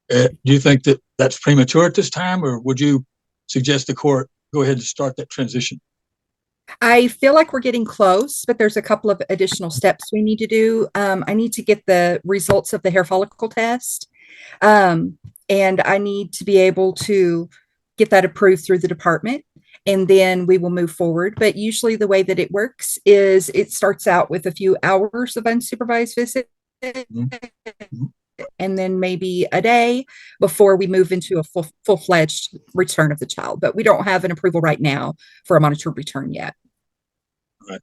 Do you think that that's premature at this time, or would you suggest the court go ahead and start that transition? I feel like we're getting close, but there's a couple of additional steps we need to do. I need to get the results of the hair follicle test. And I need to be able to get that approved through the department. And then we will move forward. But usually the way that it works is it starts out with a few hours of unsupervised visit. And then maybe a day before we move into a full-fledged return of the child. But we don't have an approval right now for a monitored return yet. Right.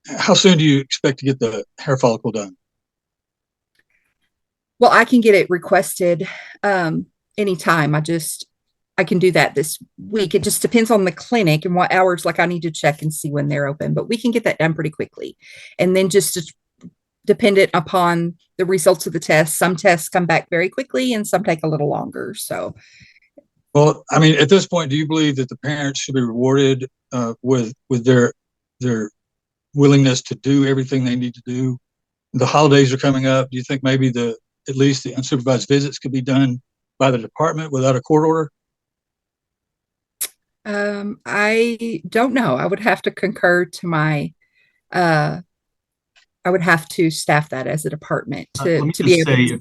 How soon do you expect to get the hair follicle done? Well, I can get it requested anytime. I can do that this week. It just depends on the clinic and what hours. Like I need to check and see when they're open, but we can get that done pretty quickly. And then just dependent upon the results of the test, some tests come back very quickly and some take a little longer. So, well, I mean, at this point, do you believe that the parents should be rewarded with their willingness to do everything they need to do? The holidays are coming up. Do you think maybe at least the unsupervised visits could be done by the department without a court order? I don't know. I would have to concur to my, I would have to staff that as a department to be able to.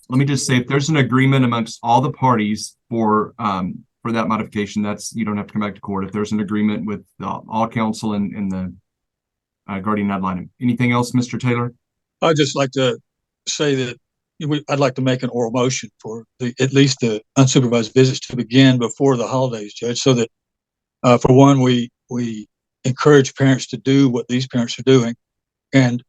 Let me just say, if there's an agreement amongst all the parties for that modification, you don't have to come back to court. If there's an agreement with all counsel and the guardian ad litem. Anything else, Mr. Taylor? I'd just like to say that I'd like to make an oral motion for at least the unsupervised visits to begin before the holidays, Judge, so that for one, we encourage parents to do what these parents are doing, and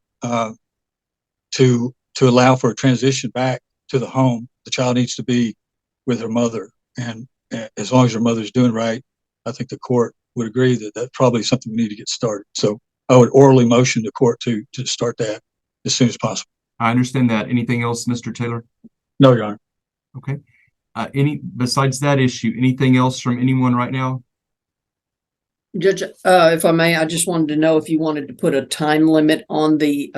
to allow for a transition back to the home. The child needs to be with her mother, and as long as her mother's doing right, I think the court would agree that that's probably something we need to get started. So I would orally motion the court to start that as soon as possible. I understand that. Anything else, Mr. Taylor? No, Your Honor. Okay. Besides that issue, anything else from anyone right now? Judge, if I may, I just wanted to know if you wanted to put a time limit on the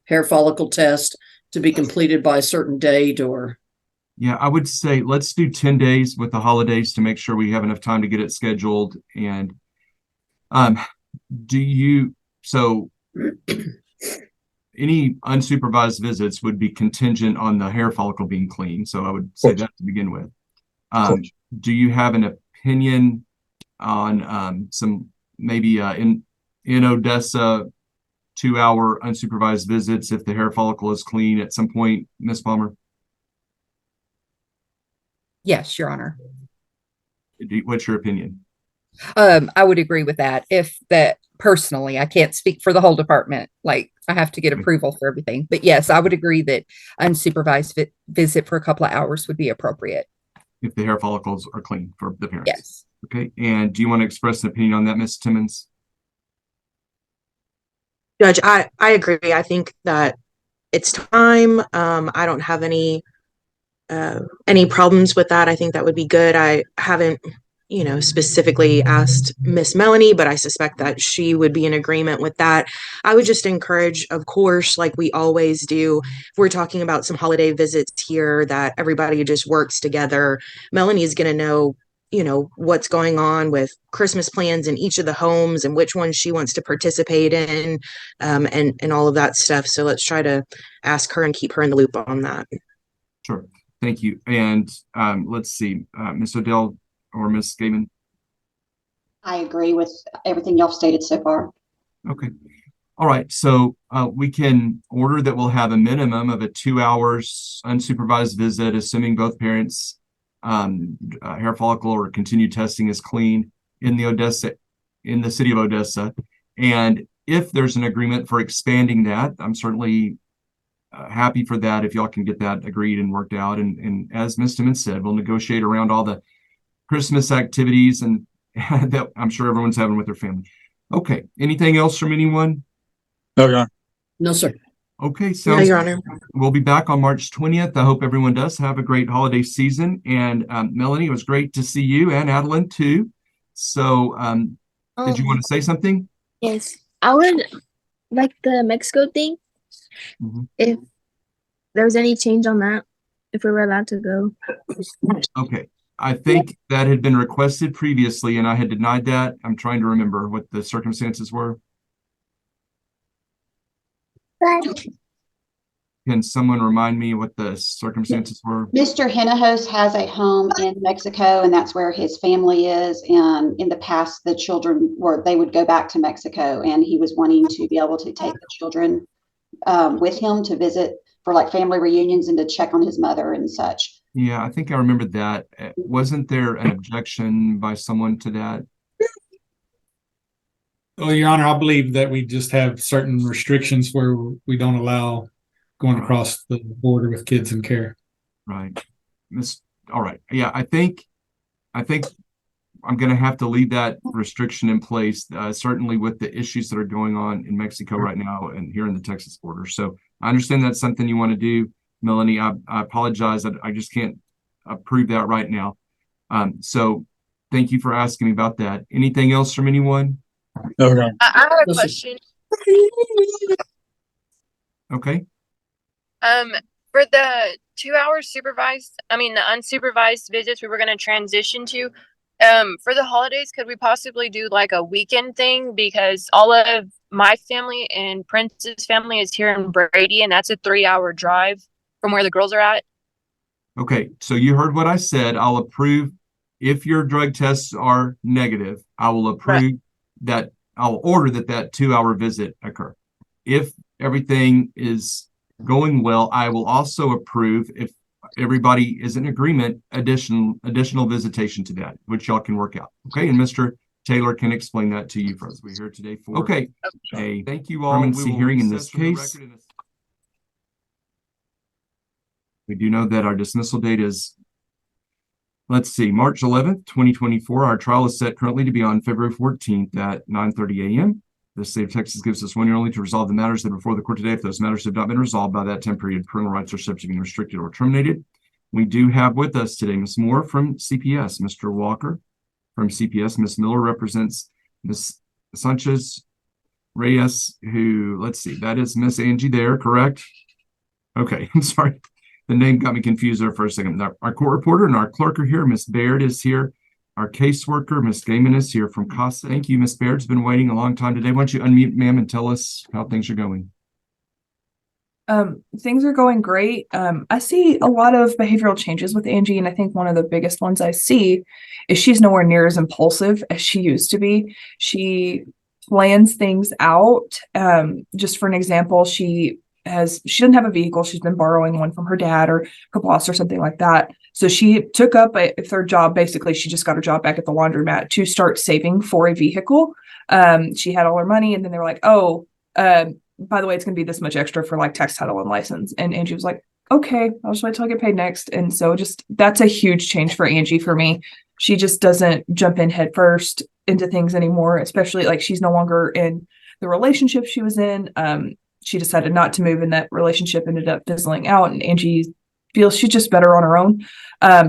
hair follicle test to be completed by a certain date, or? Yeah, I would say let's do 10 days with the holidays to make sure we have enough time to get it scheduled. And so any unsupervised visits would be contingent on the hair follicle being clean. So I would say that to begin with. Do you have an opinion on some maybe in Odessa 2-hour unsupervised visits if the hair follicle is clean at some point, Ms. Palmer? Yes, Your Honor. What's your opinion? I would agree with that. If that personally, I can't speak for the whole department. Like I have to get approval for everything. But yes, I would agree that unsupervised visit for a couple of hours would be appropriate. If the hair follicles are clean for the parents. Yes. Okay. And do you want to express an opinion on that, Ms. Timmons? Judge, I agree. I think that it's time. I don't have any problems with that. I think that would be good. I haven't, specifically asked Miss Melanie, but I suspect that she would be in agreement with that. I would just encourage, of course, like we always do, if we're talking about some holiday visits here, that everybody just works together. Melanie's going to know, what's going on with Christmas plans in each of the homes and which ones she wants to participate in, and all of that stuff. So let's try to ask her and keep her in the loop on that. Sure. Thank you. And let's see, Ms. Odell or Ms. Gaiman? I agree with everything y'all stated so far. Okay. All right. So we can order that we'll have a minimum of a 2 hours unsupervised visit, assuming both parents' hair follicle or continued testing is clean in the city of Odessa. And if there's an agreement for expanding that, I'm certainly happy for that if y'all can get that agreed and worked out. And as Ms. Timmons said, we'll negotiate around all the Christmas activities and that I'm sure everyone's having with their family. Okay. Anything else from anyone? No, Your Honor. No, sir. Okay. No, Sounds Your good. Honor. We'll be back on March 20th. I hope everyone does have a great holiday season. And Melanie, it was great to see you, and Adeline too. So did you want to say something? Yes, I would like the Mexico thing. If there was any change on that, if we were allowed to go. Okay. I think that had been requested previously and I had denied that. I'm trying to remember what the circumstances were. Can someone remind me what the circumstances were? Mr. Hinojos has a home in Mexico, and that's where his family is. And in the past, the children they would go back to Mexico, and he was wanting to be able to take the children with him to visit for like family reunions and to check on his mother and such. Yeah, I think I remember that. Wasn't there an objection by someone to that? Well, Your Honor, I believe that we just have certain restrictions where we don't allow going across the border with kids in care. Right. All right. Yeah, I think I'm going to have to leave that restriction in place, certainly with the issues that are going on in Mexico right now and here in the Texas border. So I understand that's something you want to do, Melanie. I apologize. I just can't approve that right now. So thank you for asking me about that. Anything else from anyone? Okay. I have a question. Okay. For the 2 hours supervised, the unsupervised visits we were going to transition to, for the holidays, could we possibly do like a weekend thing? Because all of my family and Prince's family is here in Brady, and that's a 3-hour drive from where the girls are at. Okay. So you heard what I said. I'll approve if your drug tests are negative. I will approve that. I'll order that 2-hour visit occur. If everything is going well, I will also approve, if everybody is in agreement, additional visitation to that, which y'all can work out. Okay. And Mr. Taylor can explain that to you first. We're here today for thank you all. Permanency hearing in this case. We do know that our dismissal date is, let's see, March 11th, 2024. Our trial is set currently to be on February 14th at 9:30 a.m. The state of Texas gives us 1 year only to resolve the matters that are before the court today. If those matters have not been resolved by that time period, parental rights are subject to being restricted or terminated. We do have with us today Ms. Moore from CPS, Mr. Walker from CPS. Ms. Miller represents Ms. Sanchez Reyes, who, let's see, that is Miss Angie there, correct? Okay, I'm sorry. The name got me confused there for a second. Our court reporter and our clerk are here. Ms. Baird is here. Our caseworker, Ms. Gaiman, is here from CASA. Thank you, Ms. Baird's been waiting a long time today. Why don't you unmute, ma'am, and tell us how things are going? Things are going great. I see a lot of behavioral changes with Angie, and I think one of the biggest ones I see is she's nowhere near as impulsive as she used to be. She plans things out. Just for an example, she doesn't have a vehicle. She's been borrowing one from her dad or her boss or something like that. So she took up a third job. Basically, she just got her job back at the laundromat to start saving for a vehicle. She had all her money, and then they were like, oh, by the way, it's going to be this much extra for like tax, title, and license. And Angie was like, okay, I'll just wait till I get paid next. And so that's a huge change for Angie for me. She just doesn't jump in head first into things anymore, especially like she's no longer in the relationship she was in. She decided not to move, and that relationship ended up fizzling out, and Angie feels she's just better on her own.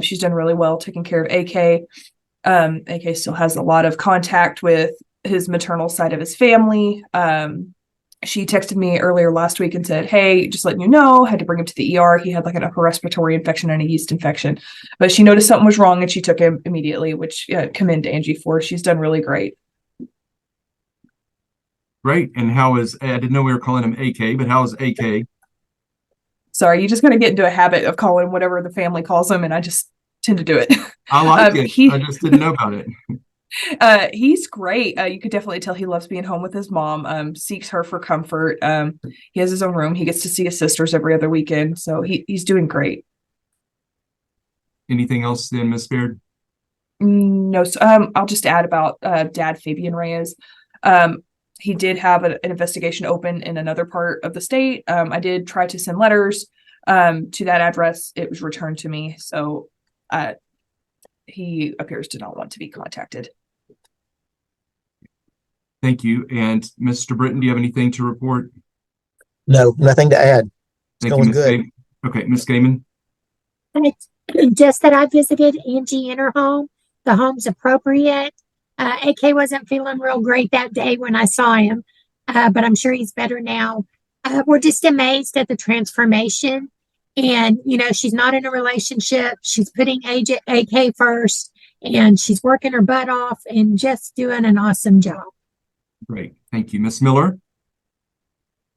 She's done really well taking care of AK. AK still has a lot of contact with his maternal side of his family. She texted me earlier last week and said, hey, just letting you know, had to bring him to the ER. He had like an upper respiratory infection and a yeast infection, but she noticed something was wrong and she took him immediately, which commend to Angie for. She's done really great. Great. And how is, I didn't know we were calling him AK, but how is AK? Sorry, you just got to get into a habit of calling whatever the family calls him, and I just tend to do it. I like it. I just didn't know about it. He's great. You could definitely tell he loves being home with his mom, seeks her for comfort. He has his own room. He gets to see his sisters every other weekend. So he's doing great. Anything else then, Ms. Baird? No. So, I'll just add about Dad Fabian Reyes. He did have an investigation open in another part of the state. I did try to send letters to that address. It was returned to me. So he appears to not want to be contacted. Thank you. And Mr. Britton, do you have anything to report? No, nothing to add. It's Thank you, going Ms. good. Gaiman. Okay, Ms. Gaiman. It's just that I visited Angie in her home. The home's appropriate. AK wasn't feeling real great that day when I saw him, but I'm sure he's better now. We're just amazed at the transformation. And, you know, she's not in a relationship. She's putting AK first, and she's working her butt off and just doing an awesome job. Great. Thank you. Ms. Miller.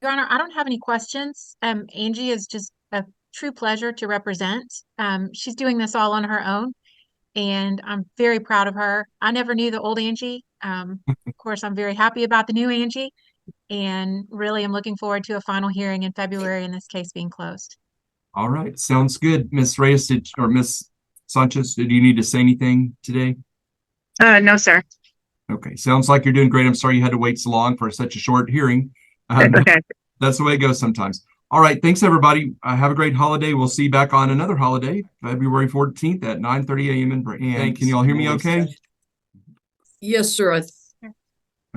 Your Honor, I don't have any questions. Angie is just a true pleasure to represent. She's doing this all on her own, and I'm very proud of her. I never knew the old Angie. Of course, I'm very happy about the new Angie, and really am looking forward to a final hearing in February and this case being closed. All right. Sounds good. Ms. Reyes or Ms. Sanchez, do you need to say anything today? No, sir. Okay. Sounds like you're doing great. I'm sorry you had to wait so long for such a short hearing. Okay. That's the way it goes sometimes. All right. Thanks, everybody. Have a great holiday. We'll see you back on another holiday, February 14th at 9:30 a.m. in Brandon. And can you all hear me okay? Yes, sir. Okay.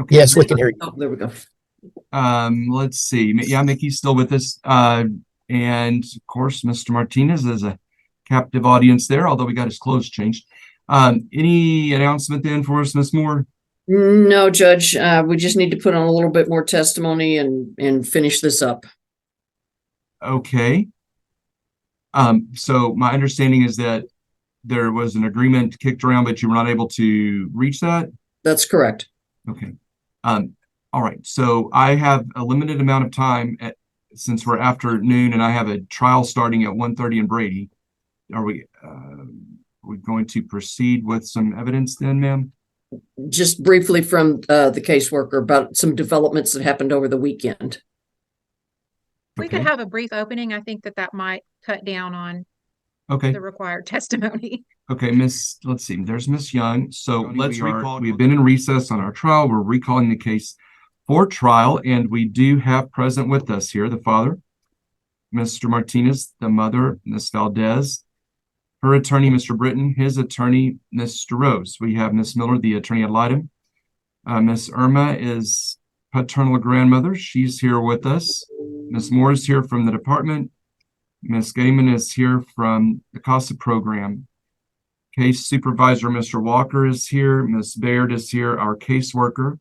Yes, we can hear you. Oh, there we go. Let's see. Yeah, Mickey's still with us. And of course, Mr. Martinez is a captive audience there, although we got his clothes changed. Any announcement then for us, Ms. Moore? No, Judge. We just need to put on a little bit more testimony and finish this up. Okay. So my understanding is that there was an agreement kicked around, but you were not able to reach that? That's correct. Okay. All right. So I have a limited amount of time since we're afternoon and I have a trial starting at 1:30 in Brady. Are we going to proceed with some evidence then, ma'am? Just briefly from the caseworker about some developments that happened over the weekend. We could have a brief opening. I think that might cut down on Okay. the required testimony. Okay, let's see, there's Miss Young. So we've been in recess on our trial. We're recalling the case for trial, and we do have present with us here the father, Mr. Martinez, the mother, Miss Valdez, her attorney, Mr. Britton, his attorney, Mr. Rose. We have Miss Miller, the attorney ad litem. Miss Irma is paternal grandmother. She's here with us. Miss Moore is here from the department. Miss Gaiman is here from the CASA program. Case supervisor, Mr. Walker is here. Miss Baird is here, our caseworker.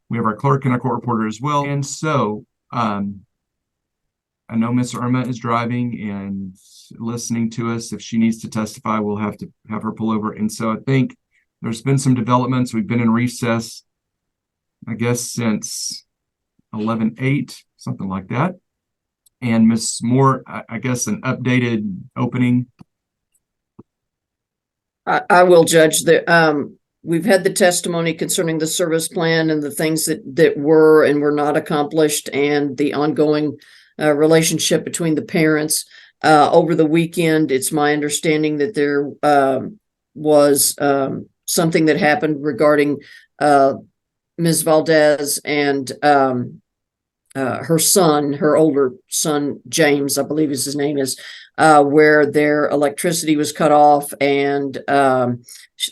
We have our clerk and our court reporter as well. And so, I know Miss Irma is driving and listening to us. If she needs to testify, we'll have to have her pull over. And so I think there's been some developments. We've been in recess, I guess, since 11/8, something like that. And Miss Moore, I guess an updated opening. I will, Judge. We've had the testimony concerning the service plan and the things that were and were not accomplished, and the ongoing relationship between the parents. Over the weekend, it's my understanding that there was something that happened regarding Ms. Valdez and her son, her older son, James, I believe his name is, where their electricity was cut off, and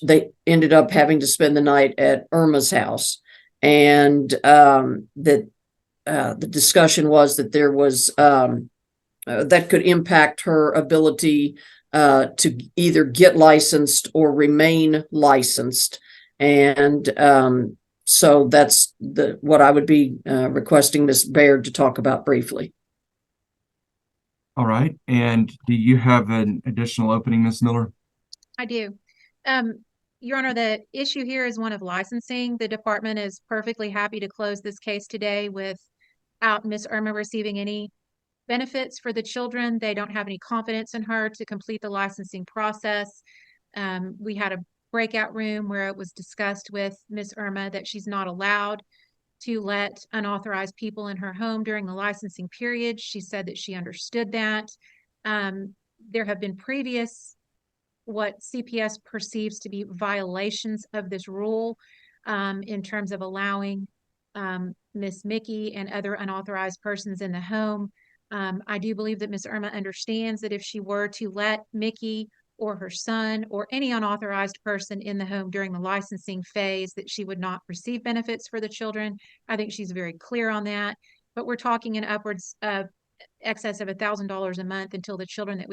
they ended up having to spend the night at Irma's house. And the discussion was that there was that could impact her ability to either get licensed or remain licensed. And so that's what I would be requesting Ms. Baird to talk about briefly. All right. And do you have an additional opening, Ms. Miller? I do. Your Honor, the issue here is one of licensing. The department is perfectly happy to close this case today without Ms. Irma receiving any benefits for the children. They don't have any confidence in her to complete the licensing process. We had a breakout room where it was discussed with Ms. Irma that she's not allowed to let unauthorized people in her home during the licensing period. She said that she understood that. There have been previous what CPS perceives to be violations of this rule in terms of allowing Miss Mickey and other unauthorized persons in the home. I do believe that Miss Irma understands that if she were to let Mickey or her son or any unauthorized person in the home during the licensing phase that she would not receive benefits for the children. I think she's very clear on that, but we're talking in upwards of excess of $1,000 a month until the children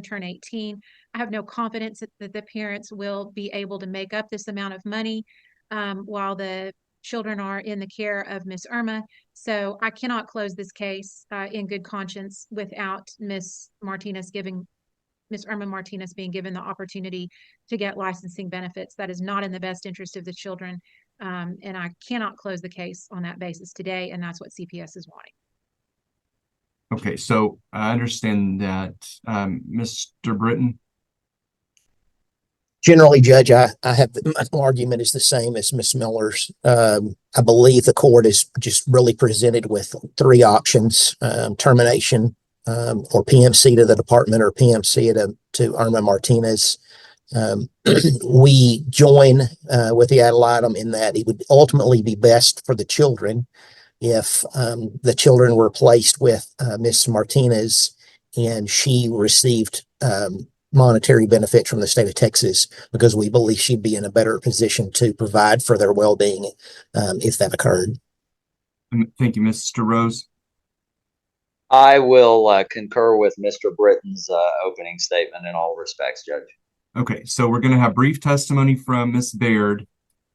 turn 18. I have no confidence that the parents will be able to make up this amount of money while the children are in the care of Miss Irma. So I cannot close this case in good conscience without Miss Irma Martinez being given the opportunity to get licensing benefits. That is not in the best interest of the children. And I cannot close the case on that basis today. And that's what CPS is wanting. Okay, so I understand that. Mr. Britton? Generally, Judge, I have my argument is the same as Miss Miller's. I believe the court is just really presented with three options: termination, or PMC to the department, or PMC to Irma Martinez. We join with the Adeline in that it would ultimately be best for the children if the children were placed with Miss Martinez and she received monetary benefit from the state of Texas, because we believe she'd be in a better position to provide for their well-being if that occurred. Thank you, Mr. Rose. I will concur with Mr. Britton's opening statement in all respects, Judge. Okay, so we're going to have brief testimony from Ms. Baird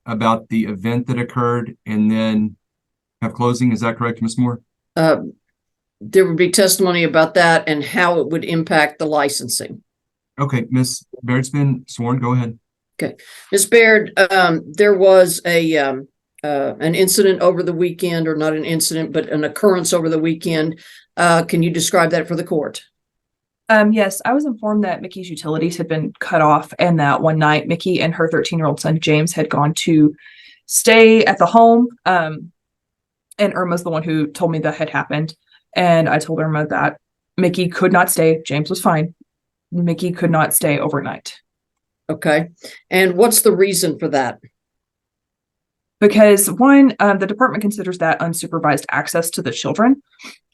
about the event that occurred, and then have closing. Is that correct, Ms. Moore? There would be testimony about that and how it would impact the licensing. Okay, Ms. Baird's been sworn. Go ahead. Okay, Ms. Baird, there was an incident over the weekend, or not an incident, but an occurrence over the weekend. Can you describe that for the court? Yes, I was informed that Mickey's utilities had been cut off, and that one night Mickey and her 13-year-old son James had gone to stay at the home. And Irma's the one who told me that had happened. And I told Irma that Mickey could not stay. James was fine. Mickey could not stay overnight. Okay. And what's the reason for that? Because one, the department considers that unsupervised access to the children.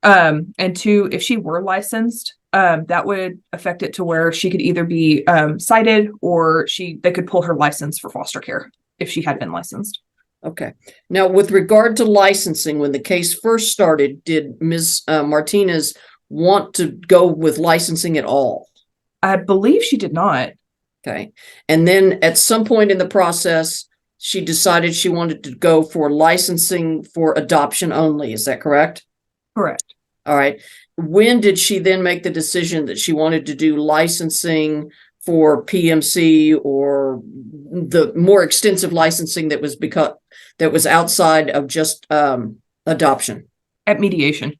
And two, if she were licensed, that would affect it to where she could either be cited, or they could pull her license for foster care if she had been licensed. Okay. Now, with regard to licensing, when the case first started, did Ms. Martinez want to go with licensing at all? I believe she did not. Okay. And then at some point in the process, she decided she wanted to go for licensing for adoption only. Is that correct? Correct. All right. When did she then make the decision that she wanted to do licensing for PMC, or the more extensive licensing that was outside of just adoption? At mediation.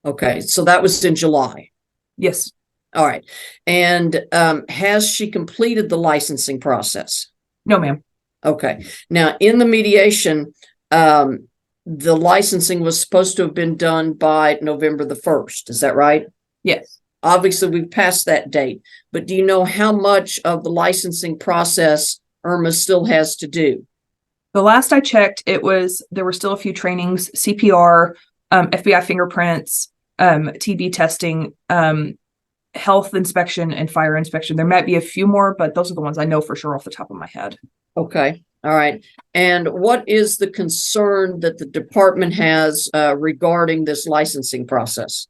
Okay. So that was in July. Yes. All right. And has she completed the licensing process? No, ma'am. Okay. Now, in the mediation, the licensing was supposed to have been done by November the 1st. Is that right? Yes. Obviously, we've passed that date, but do you know how much of the licensing process Irma still has to do? The last I checked, there were still a few trainings: CPR, FBI fingerprints, TB testing, health inspection, and fire inspection. There might be a few more, but those are the ones I know for sure off the top of my head. Okay. All right. And what is the concern that the department has regarding this licensing process?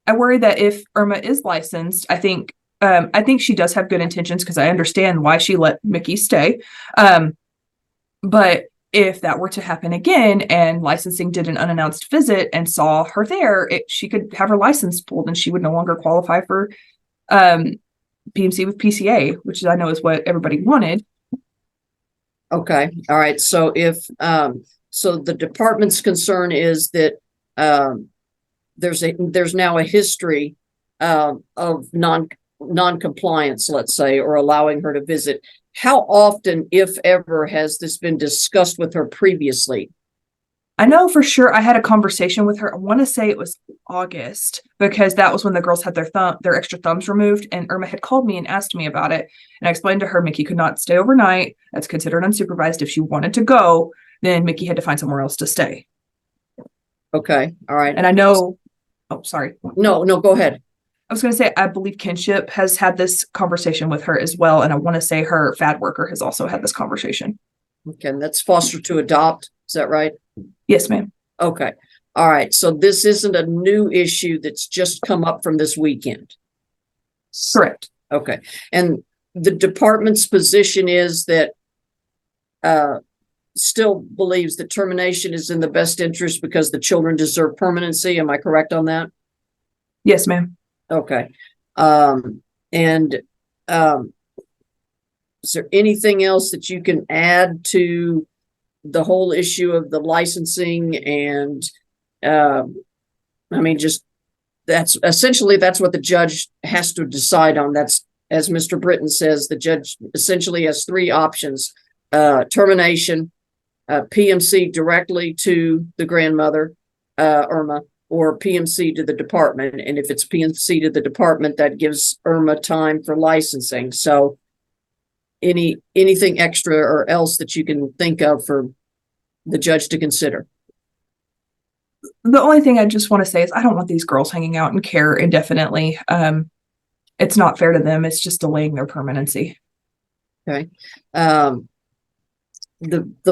I worry that if Irma is licensed, I think she does have good intentions, because I understand why she let Mickey stay. But if that were to happen again and licensing did an unannounced visit and saw her there, she could have her license pulled and she would no longer qualify for PMC with PCA, which I know is what everybody wanted. Okay. All right. So so the department's concern is that there's now a history of non-compliance, let's say, or allowing her to visit. How often, if ever, has this been discussed with her previously? I know for sure I had a conversation with her. I want to say it was August, because that was when the girls had their extra thumbs removed, and Irma had called me and asked me about it. And I explained to her Mickey could not stay overnight. That's considered unsupervised. If she wanted to go, then Mickey had to find somewhere else to stay. Okay. All right. And I know, oh, sorry. No, go ahead. I was going to say, I believe kinship has had this conversation with her as well. And I want to say her FAD worker has also had this conversation. Okay, and that's foster to adopt. Is that right? Yes, ma'am. Okay. All right. So this isn't a new issue that's just come up from this weekend. Correct. Okay. And the department's position is that still believes that termination is in the best interest because the children deserve permanency. Am I correct on that? Yes, ma'am. Okay. Is there anything else that you can add to the whole issue of the licensing and just that's essentially that's what the judge has to decide on. That's, as Mr. Britton says, the judge essentially has three options: termination, PMC directly to the grandmother, Irma, or PMC to the department. And if it's PMC to the department, that gives Irma time for licensing. So anything extra or else that you can think of for the judge to consider? The only thing I just want to say is I don't want these girls hanging out in care indefinitely. It's not fair to them. It's just delaying their permanency. Okay. The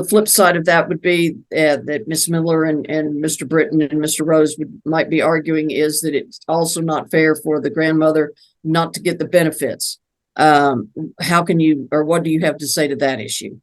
flip side of that would be that Miss Miller and Mr. Britton and Mr. Rose might be arguing is that it's also not fair for the grandmother not to get the benefits. How can you, or what do you have to say to that issue?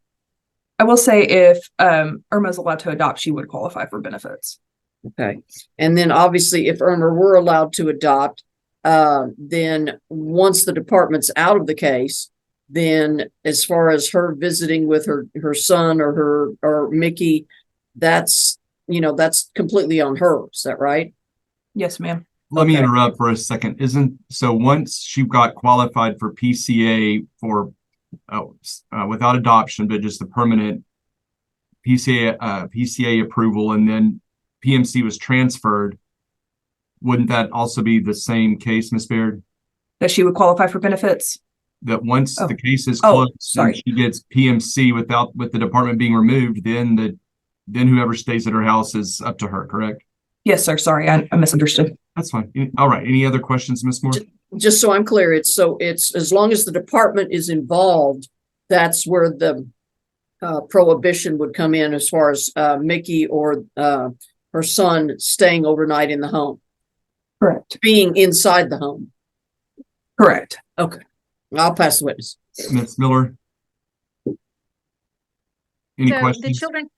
I will say if Irma's allowed to adopt, she would qualify for benefits. Okay. And then obviously if Irma were allowed to adopt, then once the department's out of the case, then as far as her visiting with her son or Mickey, that's completely on her. Is that right? Yes, ma'am. Let me interrupt for a second. So once she got qualified for PCA for without adoption, but just the permanent PCA approval, and then PMC was transferred, wouldn't that also be the same case, Ms. Baird? That she would qualify for benefits? That once the case is closed, and she gets PMC with the department being removed, then whoever stays at her house is up to her, correct? Yes, sir. Sorry, I misunderstood. That's fine. All right. Any other questions, Ms. Moore? Just so I'm clear, it's as long as the department is involved, that's where the prohibition would come in as far as Mickey or her son staying overnight in the home. Correct. Being inside the home. Correct. Okay. I'll pass the witness. Ms. Miller? Any So questions? the children,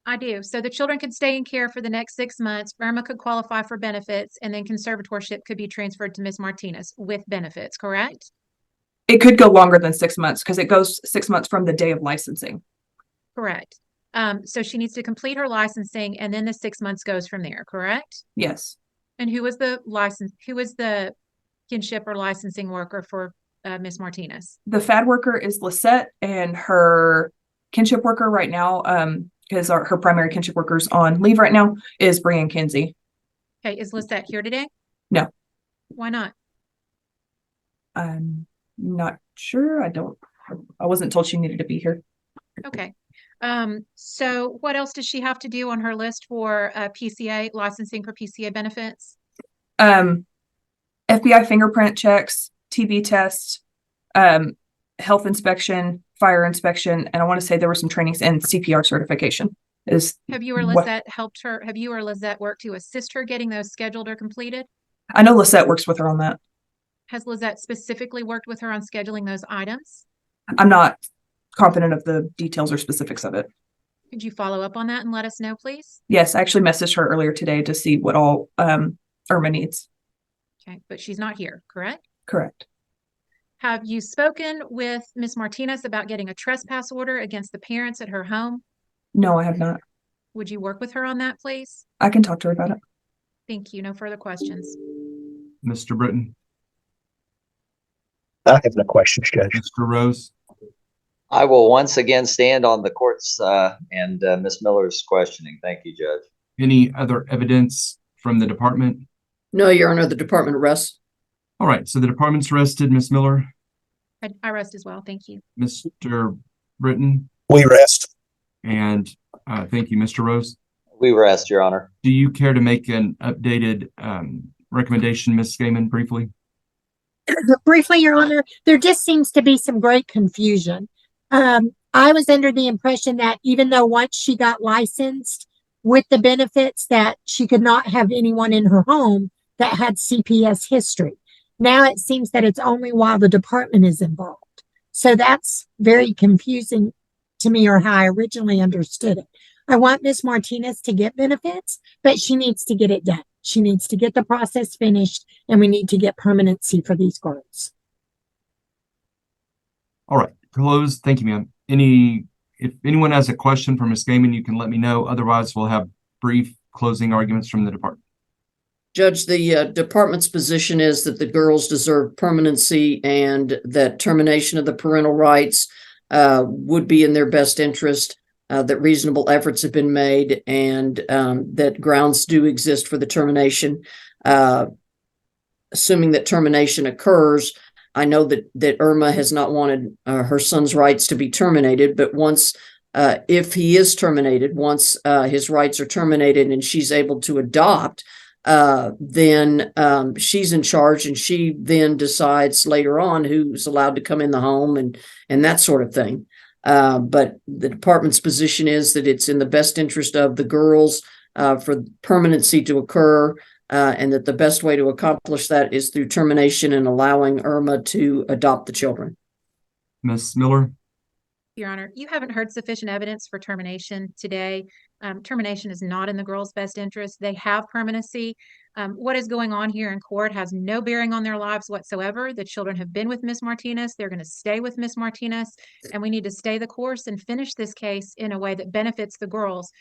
I do. So the children could stay in care for the next 6 months. Irma could qualify for benefits, and then conservatorship could be transferred to Ms. Martinez with benefits, correct? It could go longer than 6 months because it goes 6 months from the day of licensing. Correct. So she needs to complete her licensing, and then the 6 months goes from there, correct? Yes. And who was the kinship or licensing worker for Ms. Martinez? The FAD worker is Lisette, and her kinship worker right now, because her primary kinship worker's on leave right now, is Brian Kinsey. Okay, is Lisette here today? No. Why not? I'm not sure. I wasn't told she needed to be here. Okay. So what else does she have to do on her list for PCA licensing for PCA benefits? FBI fingerprint checks, TB tests, health inspection, fire inspection, and I want to say there were some trainings and CPR certification. Have you or Lisette helped her? Have you or Lisette worked to assist her getting those scheduled or completed? I know Lisette works with her on that. Has Lisette specifically worked with her on scheduling those items? I'm not confident of the details or specifics of it. Could you follow up on that and let us know, please? Yes, I actually messaged her earlier today to see what all Irma needs. Okay, but she's not here, correct? Correct. Have you spoken with Ms. Martinez about getting a trespass order against the parents at her home? No, I have not. Would you work with her on that, please? I can talk to her about it. Thank you. No further questions. Mr. Britton? I have no questions, Judge. Mr. Rose? I will once again stand on the court's and Ms. Miller's questioning. Thank you, Judge. Any other evidence from the department? No, Your Honor, the department arrests. All right, so the department's arrested. Ms. Miller? I rest as well. Thank you. Mr. Britton? We rest. And thank you, Mr. Rose. We rest, Your Honor. Do you care to make an updated recommendation, Ms. Gaiman, briefly? Briefly, Your Honor, there just seems to be some great confusion. I was under the impression that even though once she got licensed with the benefits, that she could not have anyone in her home that had CPS history. Now it seems that it's only while the department is involved. So that's very confusing to me, or how I originally understood it. I want Ms. Martinez to get benefits, but she needs to get it done. She needs to get the process finished, and we need to get permanency for these girls. All right, close. Thank you, ma'am. If anyone has a question for Ms. Gaiman, you can let me know. Otherwise, we'll have brief closing arguments from the department. Judge, the department's position is that the girls deserve permanency and that termination of the parental rights would be in their best interest, that reasonable efforts have been made, and that grounds do exist for the termination. Assuming that termination occurs, I know that Irma has not wanted her son's rights to be terminated, but once, if he is terminated, once his rights are terminated and she's able to adopt, then she's in charge, and she then decides later on who's allowed to come in the home and that sort of thing. But the department's position is that it's in the best interest of the girls for permanency to occur, and that the best way to accomplish that is through termination and allowing Irma to adopt the children. Ms. Miller? Your Honor, you haven't heard sufficient evidence for termination today. Termination is not in the girls' best interest. They have permanency. What is going on here in court has no bearing on their lives whatsoever. The children have been with Ms. Martinez. They're going to stay with Ms. Martinez, and we need to stay the course and finish this case in a way that benefits the girls,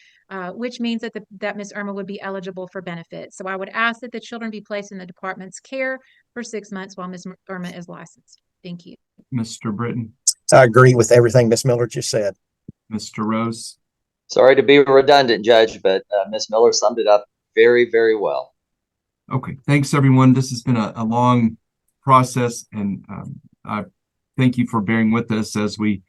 which means that Ms. Irma would be eligible for benefits. So I would ask that the children be placed in the department's care for 6 months while Ms. Irma is licensed. Thank you. Mr. Britton? I agree with everything Ms. Miller just said. Mr. Rose? Sorry to be redundant, Judge, but Ms. Miller summed it up very, very well. Okay, thanks everyone. This has been a long process, and I thank you for bearing with us as we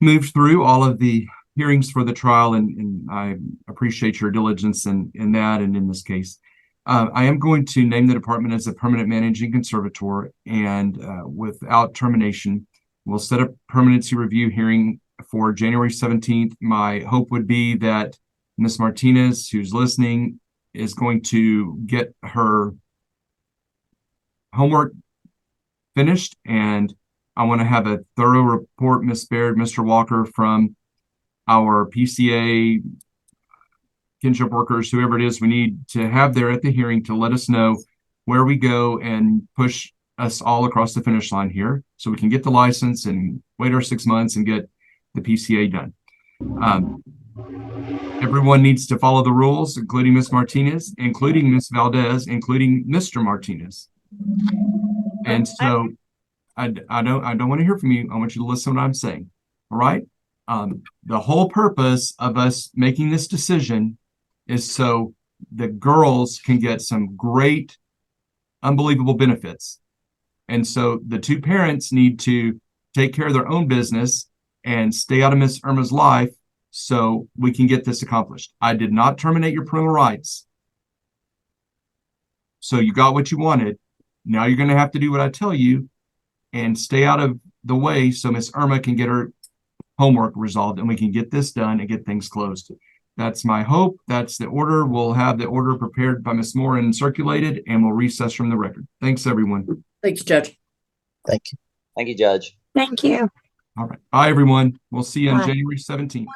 moved through all of the hearings for the trial, and I appreciate your diligence in that and in this case. I am going to name the department as a permanent managing conservator, and without termination, we'll set a permanency review hearing for January 17th. My hope would be that Ms. Martinez, who's listening, is going to get her homework finished, and I want to have a thorough report, Ms. Baird, Mr. Walker, from our PCA, kinship workers, whoever it is we need to have there at the hearing to let us know where we go and push us all across the finish line here so we can get the license and wait our 6 months and get the PCA done. Everyone needs to follow the rules, including Ms. Martinez, including Ms. Valdez, including Mr. Martinez. And so I don't want to hear from you. I want you to listen to what I'm saying. All right. The whole purpose of us making this decision is so the girls can get some great, unbelievable benefits. And so the two parents need to take care of their own business and stay out of Miss Irma's life so we can get this accomplished. I did not terminate your parental rights. So you got what you wanted. Now you're going to have to do what I tell you and stay out of the way so Miss Irma can get her homework resolved and we can get this done and get things closed. That's my hope. That's the order. We'll have the order prepared by Ms. Moore and circulated, and we'll recess from the record. Thanks, everyone. Thanks, Judge. Thank you. Thank you, Judge. Thank you. All right. Bye, everyone. We'll see you on Bye. January 17th.